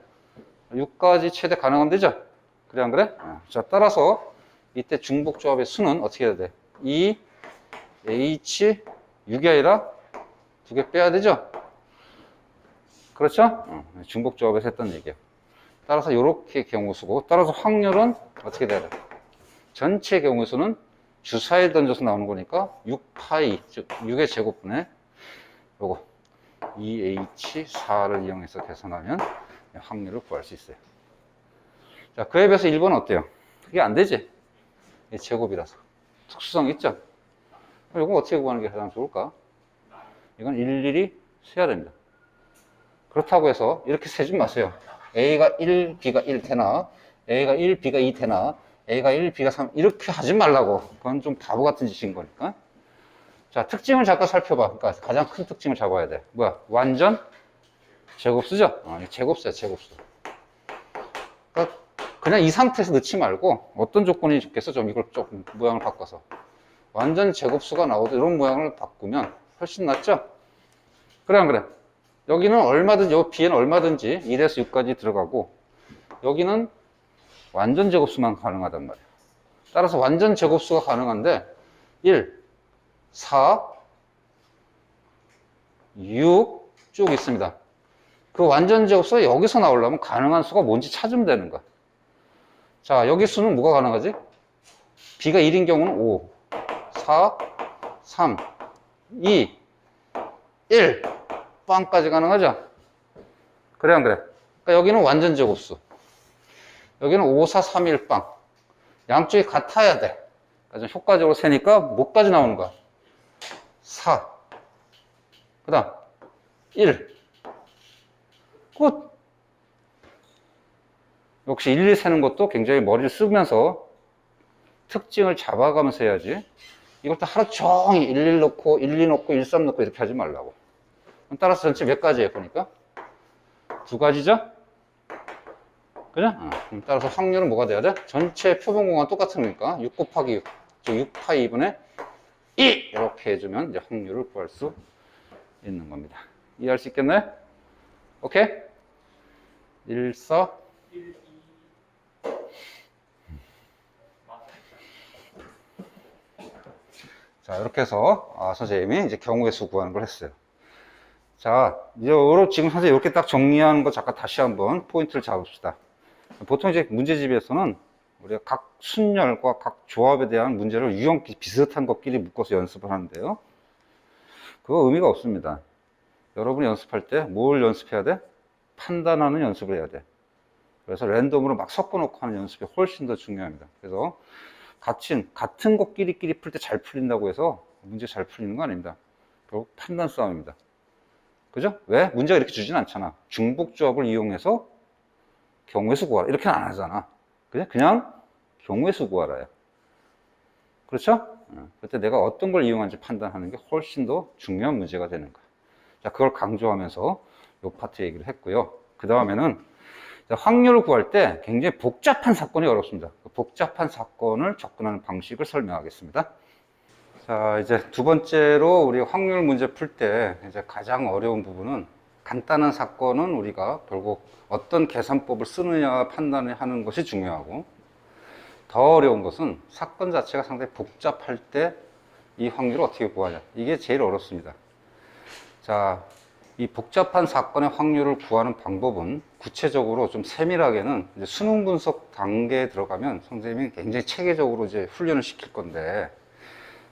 6까지 최대 가능하면 되죠? 그래, 안 그래? 자, 따라서 이때 중복 조합의 수는 어떻게 해야 돼? 2, H, 6이 아니라 2개 빼야 되죠? 그렇죠? 중복 조합에서 했던 얘기예요. 따라서 이렇게 경우수고, 따라서 확률은 어떻게 돼야 돼? 전체 경우수는 주사위를 던져서 나오는 거니까 6파이, 즉 6의 제곱분의 요거 2H4를 이용해서 계산하면 확률을 구할 수 있어요. 자, 그에 비해서 1번은 어때요? 그게 안 되지? 제곱이라서. 특수성 있죠? 그럼 이거 어떻게 구하는 게 가장 좋을까? 이건 일일이 세야 됩니다. 그렇다고 해서 이렇게 세지 마세요. A가 1, B가 1 되나, A가 1, B가 2 되나, A가 1, B가 3 이렇게 하지 말라고. 그건 좀 바보 같은 짓인 거니까. 자, 특징을 잠깐 살펴봐. 그러니까 가장 큰 특징을 잡아야 돼. 뭐야? 완전 제곱수죠? 제곱수야, 제곱수. 그러니까 그냥 이 상태에서 넣지 말고 어떤 조건이 좋겠어? 좀 이걸 조금 모양을 바꿔서. 완전 제곱수가 나오도 이런 모양을 바꾸면 훨씬 낫죠? 그래, 안 그래? 여기는 얼마든지, 요 B에는 얼마든지 1에서 6까지 들어가고, 여기는 완전 제곱수만 가능하단 말이에요. 따라서 완전 제곱수가 가능한데, 1, 4, 6 쭉 있습니다. 그 완전 제곱수가 여기서 나오려면 가능한 수가 뭔지 찾으면 되는 거야. 자, 여기 수는 뭐가 가능하지? B가 1인 경우는 5, 4, 3, 2, 1. 빵까지 가능하죠? 그래, 안 그래? 그러니까 여기는 완전 제곱수. 여기는 5, 4, 3, 1 빵. 양쪽이 같아야 돼. 그러니까 좀 효과적으로 세니까 뭐까지 나오는 거야? 4. 그 다음, 1. 끝. 역시 1, 2 세는 것도 굉장히 머리를 쓰면서 특징을 잡아가면서 해야지. 이걸 또 하루 종일 1, 1 넣고, 1, 2 넣고, 1, 3 넣고 이렇게 하지 말라고. 따라서 전체 몇 가지예요, 보니까? 2가지죠? 그죠? 따라서 확률은 뭐가 돼야 돼? 전체 표본 공간 똑같은 거니까 6 곱하기 6, 즉 6파이 2분의 2! 이렇게 해주면 이제 확률을 구할 수 있는 겁니다. 이해할 수 있겠나요? 오케이? 1, 4. 1, 2. 자, 이렇게 해서 선생님이 이제 경우의 수 구하는 걸 했어요. 자, 이제 지금 선생님 이렇게 딱 정리하는 거 잠깐 다시 한번 포인트를 잡읍시다. 보통 이제 문제집에서는 우리가 각 순열과 각 조합에 대한 문제를 유형 비슷한 것끼리 묶어서 연습을 하는데요. 그거 의미가 없습니다. 여러분이 연습할 때 뭘 연습해야 돼? 판단하는 연습을 해야 돼. 그래서 랜덤으로 막 섞어놓고 하는 연습이 훨씬 더 중요합니다. 그래서 같은 것끼리끼리 풀 때 잘 풀린다고 해서 문제 잘 풀리는 거 아닙니다. 결국 판단 싸움입니다. 그죠? 왜? 문제가 이렇게 주진 않잖아. 중복 조합을 이용해서 경우의 수 구하라. 이렇게는 안 하잖아. 그냥 경우의 수 구하라요. 그렇죠? 그때 내가 어떤 걸 이용하는지 판단하는 게 훨씬 더 중요한 문제가 되는 거야. 자, 그걸 강조하면서 이 파트 얘기를 했고요. 그 다음에는 확률을 구할 때 굉장히 복잡한 사건이 어렵습니다. 그 복잡한 사건을 접근하는 방식을 설명하겠습니다. 자, 이제 두 번째로 우리 확률 문제 풀 때 이제 가장 어려운 부분은 간단한 사건은 우리가 결국 어떤 계산법을 쓰느냐 판단을 하는 것이 중요하고, 더 어려운 것은 사건 자체가 상당히 복잡할 때 이 확률을 어떻게 구하냐. 이게 제일 어렵습니다. 자, 이 복잡한 사건의 확률을 구하는 방법은 구체적으로 좀 세밀하게는 이제 수능 분석 단계에 들어가면 선생님이 굉장히 체계적으로 이제 훈련을 시킬 건데,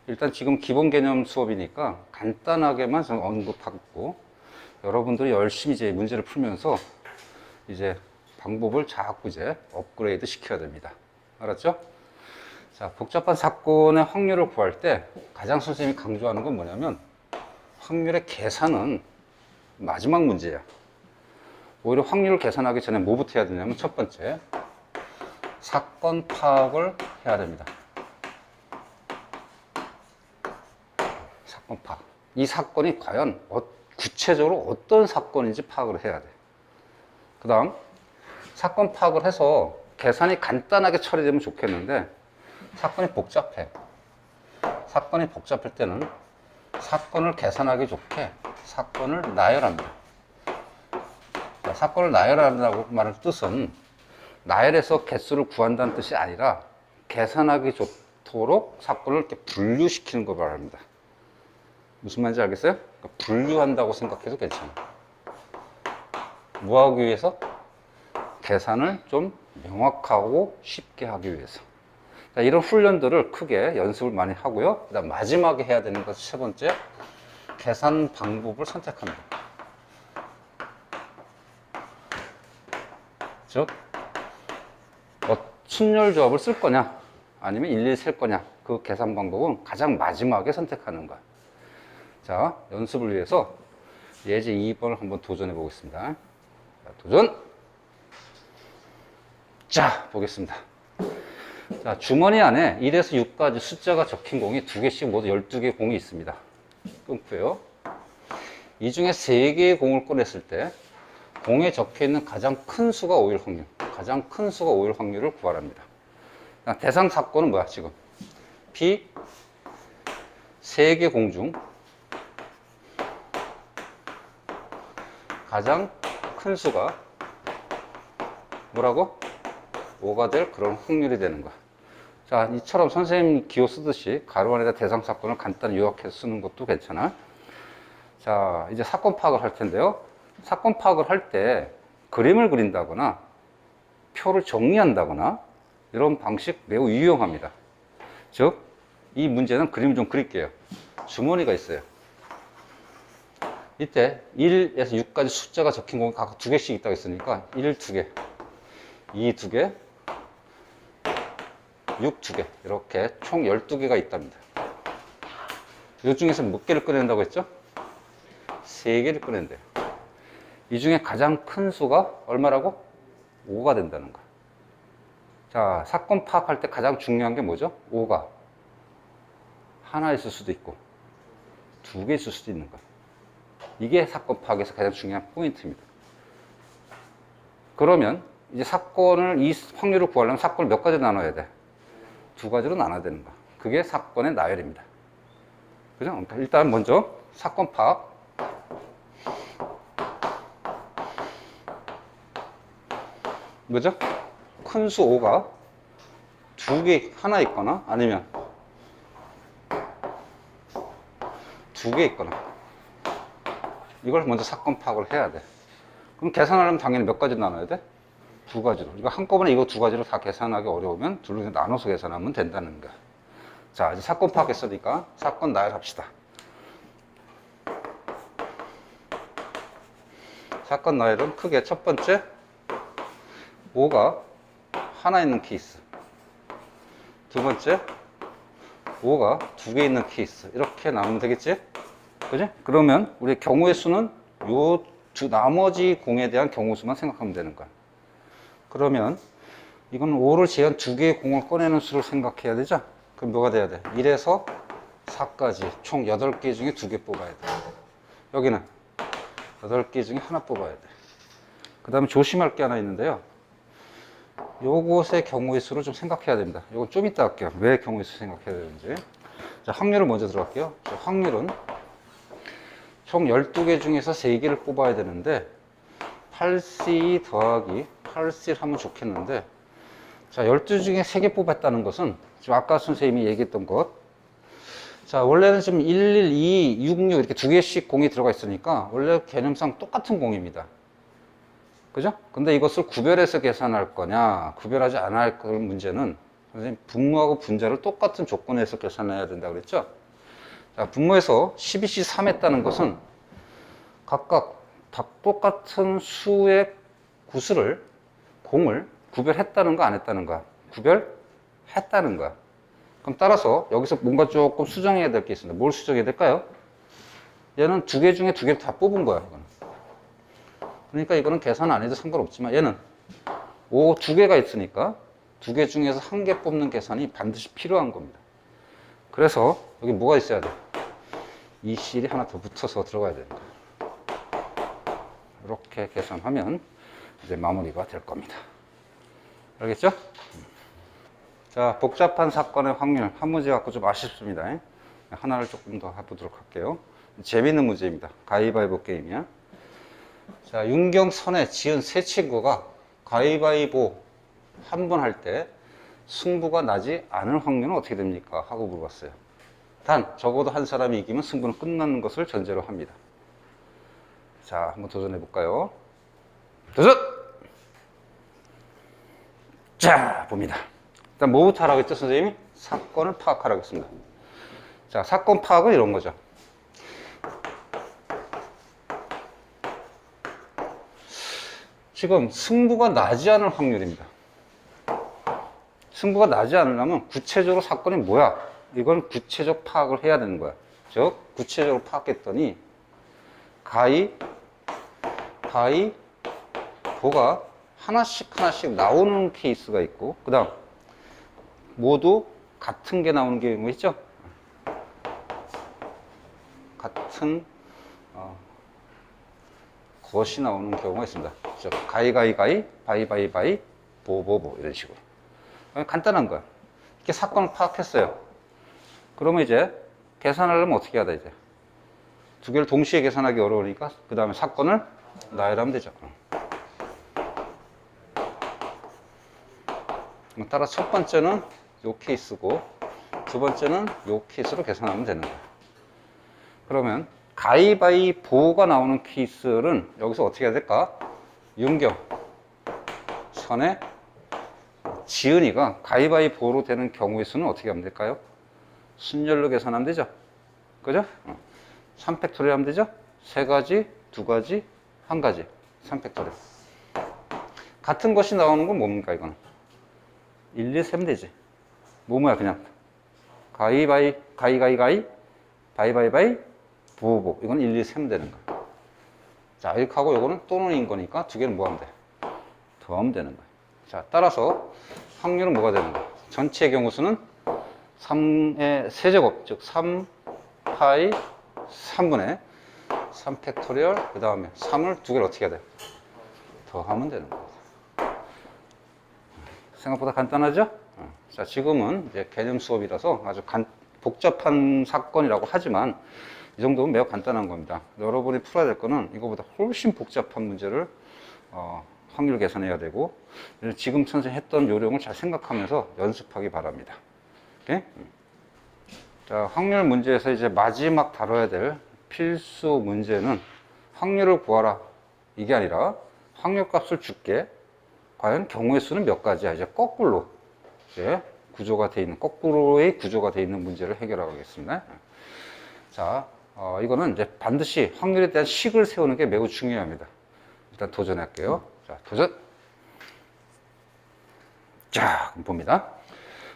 일단 지금 기본 개념 수업이니까 간단하게만 좀 언급하고, 여러분들이 열심히 이제 문제를 풀면서 이제 방법을 자꾸 이제 업그레이드 시켜야 됩니다. 알았죠? 자, 복잡한 사건의 확률을 구할 때 가장 선생님이 강조하는 건 뭐냐면, 확률의 계산은 마지막 문제야. 오히려 확률을 계산하기 전에 뭐부터 해야 되냐면 첫 번째, 사건 파악을 해야 됩니다. 사건 파악. 이 사건이 과연 구체적으로 어떤 사건인지 파악을 해야 돼. 그 다음, 사건 파악을 해서 계산이 간단하게 처리되면 좋겠는데 사건이 복잡해. 사건이 복잡할 때는 사건을 계산하기 좋게 사건을 나열합니다. 자, 사건을 나열한다고 말할 뜻은 나열해서 개수를 구한다는 뜻이 아니라 계산하기 좋도록 사건을 이렇게 분류시키는 걸 말합니다. 무슨 말인지 알겠어요? 그러니까 분류한다고 생각해도 괜찮아요. 뭐 하기 위해서? 계산을 좀 명확하고 쉽게 하기 위해서. 자, 이런 훈련들을 크게 연습을 많이 하고요. 그다음 마지막에 해야 되는 것은 세 번째, 계산 방법을 선택합니다. 즉, 순열 조합을 쓸 거냐, 아니면 일일이 셀 거냐, 그 계산 방법은 가장 마지막에 선택하는 거야. 자, 연습을 위해서 예제 2번을 한번 도전해 보겠습니다. 자, 도전! 자, 보겠습니다. 자, 주머니 안에 1에서 6까지 숫자가 적힌 공이 2개씩 모두 12개의 공이 있습니다. 끊고요. 이 중에 3개의 공을 꺼냈을 때 공에 적혀 있는 가장 큰 수가 5일 확률, 가장 큰 수가 5일 확률을 구하랍니다. 대상 사건은 뭐야, 지금? P 3개 공 중 가장 큰 수가 뭐라고? 5가 될 그런 확률이 되는 거야. 자, 이처럼 선생님 기호 쓰듯이 가로 안에다 대상 사건을 간단히 요약해서 쓰는 것도 괜찮아. 자, 이제 사건 파악을 할 텐데요. 사건 파악을 할 때 그림을 그린다거나 표를 정리한다거나 이런 방식 매우 유용합니다. 즉, 이 문제는 그림을 좀 그릴게요. 주머니가 있어요. 이때 1에서 6까지 숫자가 적힌 공이 각각 2개씩 있다고 했으니까 1 2개, 2 2개, 6 2개, 이렇게 총 12개가 있답니다. 이 중에서 몇 개를 꺼낸다고 했죠? 3개를 꺼낸대요. 이 중에 가장 큰 수가 얼마라고? 5가 된다는 거야. 자, 사건 파악할 때 가장 중요한 게 뭐죠? 5가 하나 있을 수도 있고 2개 있을 수도 있는 거야. 이게 사건 파악에서 가장 중요한 포인트입니다. 그러면 이제 사건을, 이 확률을 구하려면 사건을 몇 가지 나눠야 돼? 2가지로 나눠야 되는 거야. 그게 사건의 나열입니다. 그죠? 그러니까 일단 먼저 사건 파악. 뭐죠? 큰 수 5가 2개, 하나 있거나 아니면 2개 있거나, 이걸 먼저 사건 파악을 해야 돼. 그럼 계산하려면 당연히 몇 가지 나눠야 돼? 2가지로. 이거 한꺼번에 이거 2가지로 다 계산하기 어려우면 둘로 나눠서 계산하면 된다는 거야. 자, 이제 사건 파악했으니까 사건 나열합시다. 사건 나열은 크게 첫 번째, 5가 하나 있는 케이스. 두 번째, 5가 2개 있는 케이스. 이렇게 나누면 되겠지? 그지? 그러면 우리 경우의 수는 요 나머지 공에 대한 경우 수만 생각하면 되는 거야. 그러면 이건 5를 제한 2개의 공을 꺼내는 수를 생각해야 되죠? 그럼 뭐가 돼야 돼? 1에서 4까지 총 8개 중에 2개 뽑아야 돼. 여기는 8개 중에 하나 뽑아야 돼. 그 다음에 조심할 게 하나 있는데요. 요것의 경우의 수를 좀 생각해야 됩니다. 이건 좀 이따 할게요. 왜 경우의 수 생각해야 되는지. 자, 확률을 먼저 들어갈게요. 자, 확률은 총 12개 중에서 3개를 뽑아야 되는데 8C 더하기 8C를 하면 좋겠는데, 자, 12 중에 3개 뽑았다는 것은 지금 아까 선생님이 얘기했던 것, 자, 원래는 지금 11, 2, 66 이렇게 2개씩 공이 들어가 있으니까 원래 개념상 똑같은 공입니다. 그죠? 근데 이것을 구별해서 계산할 거냐, 구별하지 않아야 할 문제는 선생님 분모하고 분자를 똑같은 조건에서 계산해야 된다고 그랬죠? 자, 분모에서 12C 3 했다는 것은 각각 다 똑같은 수의 구수를, 공을 구별했다는 거, 안 했다는 거야? 구별했다는 거야. 그럼 따라서 여기서 뭔가 조금 수정해야 될 게 있습니다. 뭘 수정해야 될까요? 얘는 2개 중에 2개를 다 뽑은 거야. 이거는. 그러니까 이거는 계산 안 해도 상관없지만 얘는 5 두 개가 있으니까 두 개 중에서 한 개 뽑는 계산이 반드시 필요한 겁니다. 그래서 여기 뭐가 있어야 돼? 이 실이 하나 더 붙어서 들어가야 됩니다. 이렇게 계산하면 이제 마무리가 될 겁니다. 알겠죠? 자, 복잡한 사건의 확률 한 문제 갖고 좀 아쉽습니다. 하나를 조금 더 해보도록 할게요. 재밌는 문제입니다. 가위바위보 게임이야. 자, 윤경선에 지은 세 친구가 가위바위보 한 번 할 때 승부가 나지 않을 확률은 어떻게 됩니까? 하고 물어봤어요. 단 적어도 한 사람이 이기면 승부는 끝나는 것을 전제로 합니다. 자, 한번 도전해 볼까요? 도전! 자, 봅니다. 일단 뭐부터 하라고 했죠, 선생님이? 사건을 파악하라고 했습니다. 자, 사건 파악은 이런 거죠. 지금 승부가 나지 않을 확률입니다. 승부가 나지 않으려면 구체적으로 사건이 뭐야? 이건 구체적 파악을 해야 되는 거야. 즉, 구체적으로 파악했더니 가위바위보가 하나씩 나오는 케이스가 있고, 그 다음 모두 같은 게 나오는 경우 있죠? 같은 것이 나오는 경우가 있습니다. 즉, 가위가위가위, 바위바위바위, 보보보 이런 식으로. 간단한 거야. 이렇게 사건을 파악했어요. 그러면 이제 계산하려면 어떻게 해야 돼, 이제? 두 개를 동시에 계산하기 어려우니까 그 다음에 사건을 나열하면 되죠. 따라 첫 번째는 요 케이스고 두 번째는 요 케이스로 계산하면 되는 거야. 그러면 가위바위보가 나오는 케이스는 여기서 어떻게 해야 될까? 윤경선의 지은이가 가위바위보로 되는 경우의 수는 어떻게 하면 될까요? 순열로 계산하면 되죠. 그죠? 3팩토리얼 하면 되죠? 세 가지, 두 가지, 한 가지. 3팩토리얼. 같은 것이 나오는 건 뭡니까, 이거는? 1, 2, 3 되지. 뭐야, 그냥. 가위가위가위, 바위바위바위, 보보. 이건 1, 2, 3 되는 거야. 자, 이렇게 하고 이거는 또는인 거니까 두 개는 뭐 하면 돼? 더하면 되는 거야. 자, 따라서 확률은 뭐가 되는 거야? 전체의 경우수는 3의 세제곱, 즉 3파이 3분의 3팩토리얼, 그 다음에 3을 두 개를 어떻게 해야 돼? 더하면 되는 거야. 생각보다 간단하죠? 자, 지금은 이제 개념 수업이라서 아주 복잡한 사건이라고 하지만 이 정도면 매우 간단한 겁니다. 여러분이 풀어야 될 거는 이거보다 훨씬 복잡한 문제를 확률 계산해야 되고, 지금 선생님 했던 요령을 잘 생각하면서 연습하기 바랍니다. 오케이? 자, 확률 문제에서 이제 마지막 다뤄야 될 필수 문제는 확률을 구하라. 이게 아니라 확률 값을 줄게. 과연 경우의 수는 몇 가지야? 이제 거꾸로 이제 구조가 돼 있는, 거꾸로의 구조가 돼 있는 문제를 해결하겠습니다. 자, 이거는 이제 반드시 확률에 대한 식을 세우는 게 매우 중요합니다. 일단 도전할게요. 자, 도전! 자, 그럼 봅니다.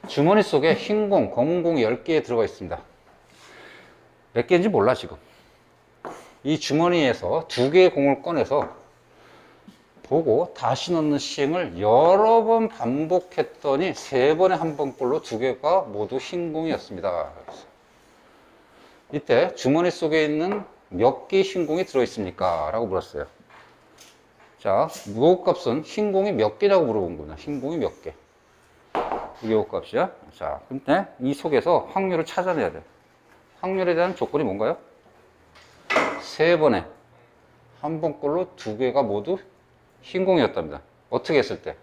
주머니 속에 흰 공, 검은 공이 10개 들어가 있습니다. 몇 개인지 몰라, 지금. 이 주머니에서 2개의 공을 꺼내서 보고 다시 넣는 시행을 여러 번 반복했더니 3번에 한 번꼴로 2개가 모두 흰 공이었습니다. 이때 주머니 속에 있는 몇 개의 흰 공이 들어있습니까? 라고 물었어요. 자, 무게값은 흰 공이 몇 개냐고 물어본 겁니다. 흰 공이 몇 개? 무게값이야. 자, 근데 이 속에서 확률을 찾아내야 돼요. 확률에 대한 조건이 뭔가요? 3번에 한 번꼴로 2개가 모두 흰 공이었답니다. 어떻게 했을 때?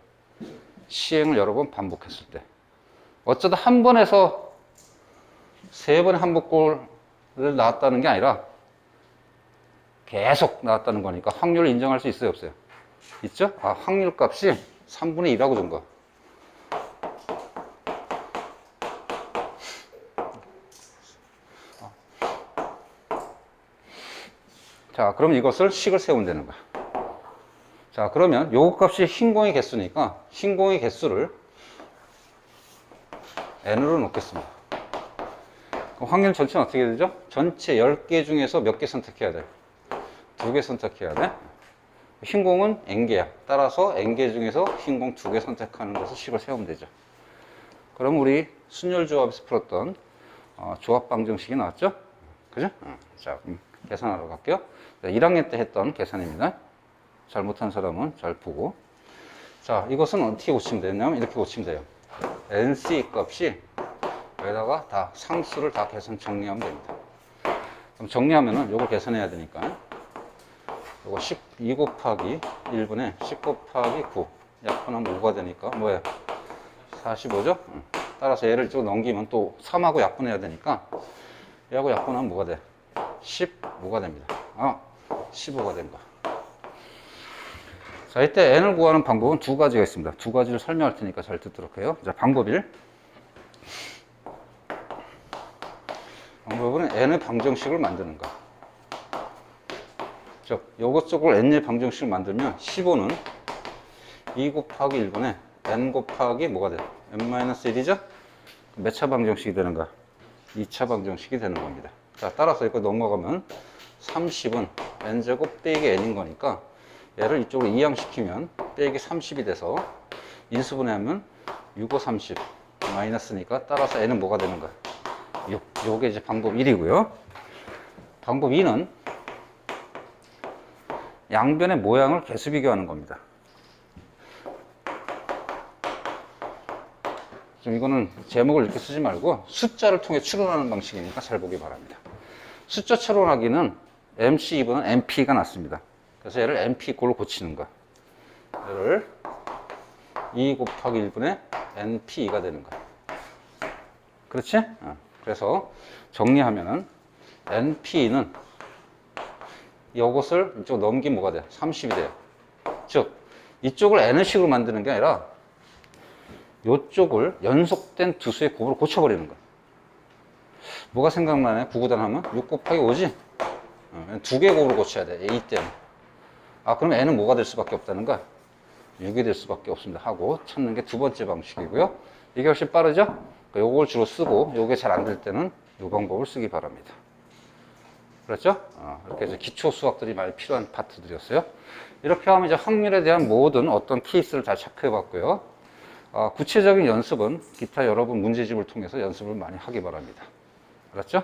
시행을 여러 번 반복했을 때. 어쩌다 한 번에서 3번에 한 번꼴을 나왔다는 게 아니라 계속 나왔다는 거니까 확률을 인정할 수 있어요, 없어요? 있죠? 아, 확률 값이 3분의 2라고 준 거야. 자, 그럼 이것을 식을 세우면 되는 거야. 자, 그러면 요 값이 흰 공의 개수니까 흰 공의 개수를 n으로 놓겠습니다. 그럼 확률 전체는 어떻게 되죠? 전체 10개 중에서 몇 개 선택해야 돼? 2개 선택해야 돼. 흰 공은 N개야. 따라서 N개 중에서 흰 공 2개 선택하는 것을 식을 세우면 되죠. 그럼 우리 순열조합에서 풀었던 조합 방정식이 나왔죠? 그죠? 자, 계산하러 갈게요. 1학년 때 했던 계산입니다. 잘못한 사람은 잘 보고. 자, 이것은 어떻게 고치면 되냐면 이렇게 고치면 돼요. NC 값이 여기다가 다 상수를 다 계산 정리하면 됩니다. 그럼 정리하면은 요걸 계산해야 되니까 요거 2 곱하기 1분의 10 곱하기 9 약분하면 5가 되니까 뭐예요? 45죠? 따라서 얘를 쭉 넘기면 또 3하고 약분해야 되니까 얘하고 약분하면 뭐가 돼? 15가 됩니다. 15가 된 거. 자, 이때 n을 구하는 방법은 두 가지가 있습니다. 두 가지를 설명할 테니까 잘 듣도록 해요. 자, 방법은 n의 방정식을 만드는 거. 즉, 요것 쪽을 n의 방정식을 만들면 15는 2 곱하기 1분의 n 곱하기 뭐가 돼? n-1이죠? 몇 차 방정식이 되는 거야? 2차 방정식이 되는 겁니다. 자, 따라서 이거 넘어가면 30은 n제곱 빼기 n인 거니까 얘를 이쪽으로 이항시키면 빼기 30이 돼서 인수분해하면 6, 5, 30 마이너스니까 따라서 n은 뭐가 되는 거야? 6. 요게 이제 방법 1이고요. 방법 2는 양변의 모양을 개수 비교하는 겁니다. 좀 이거는 제목을 이렇게 쓰지 말고 숫자를 통해 추론하는 방식이니까 잘 보기 바랍니다. 숫자 추론하기는 MC2보다는 MP가 낫습니다. 그래서 얘를 MP-꼴로 고치는 거야. 얘를 2 곱하기 1분의 NP2가 되는 거야. 그렇지? 그래서 정리하면은 NP2는 이것을 이쪽 넘기면 뭐가 돼? 30이 돼요. 즉, 이쪽을 N식으로 만드는 게 아니라 이쪽을 연속된 두 수의 곱으로 고쳐버리는 거야. 뭐가 생각나네? 9구단 하면 6 곱하기 5지? 두 개 곱으로 고쳐야 돼. 이 때는. 그럼 n은 뭐가 될 수밖에 없다는 거야? 6이 될 수밖에 없습니다. 하고 찾는 게 두 번째 방식이고요. 이게 훨씬 빠르죠? 요걸 주로 쓰고 요게 잘 안 될 때는 이 방법을 쓰기 바랍니다. 그렇죠? 이렇게 이제 기초 수학들이 많이 필요한 파트들이었어요. 이렇게 하면 이제 확률에 대한 모든 어떤 케이스를 다 체크해 봤고요. 구체적인 연습은 기타 여러분 문제집을 통해서 연습을 많이 하기 바랍니다. 알았죠?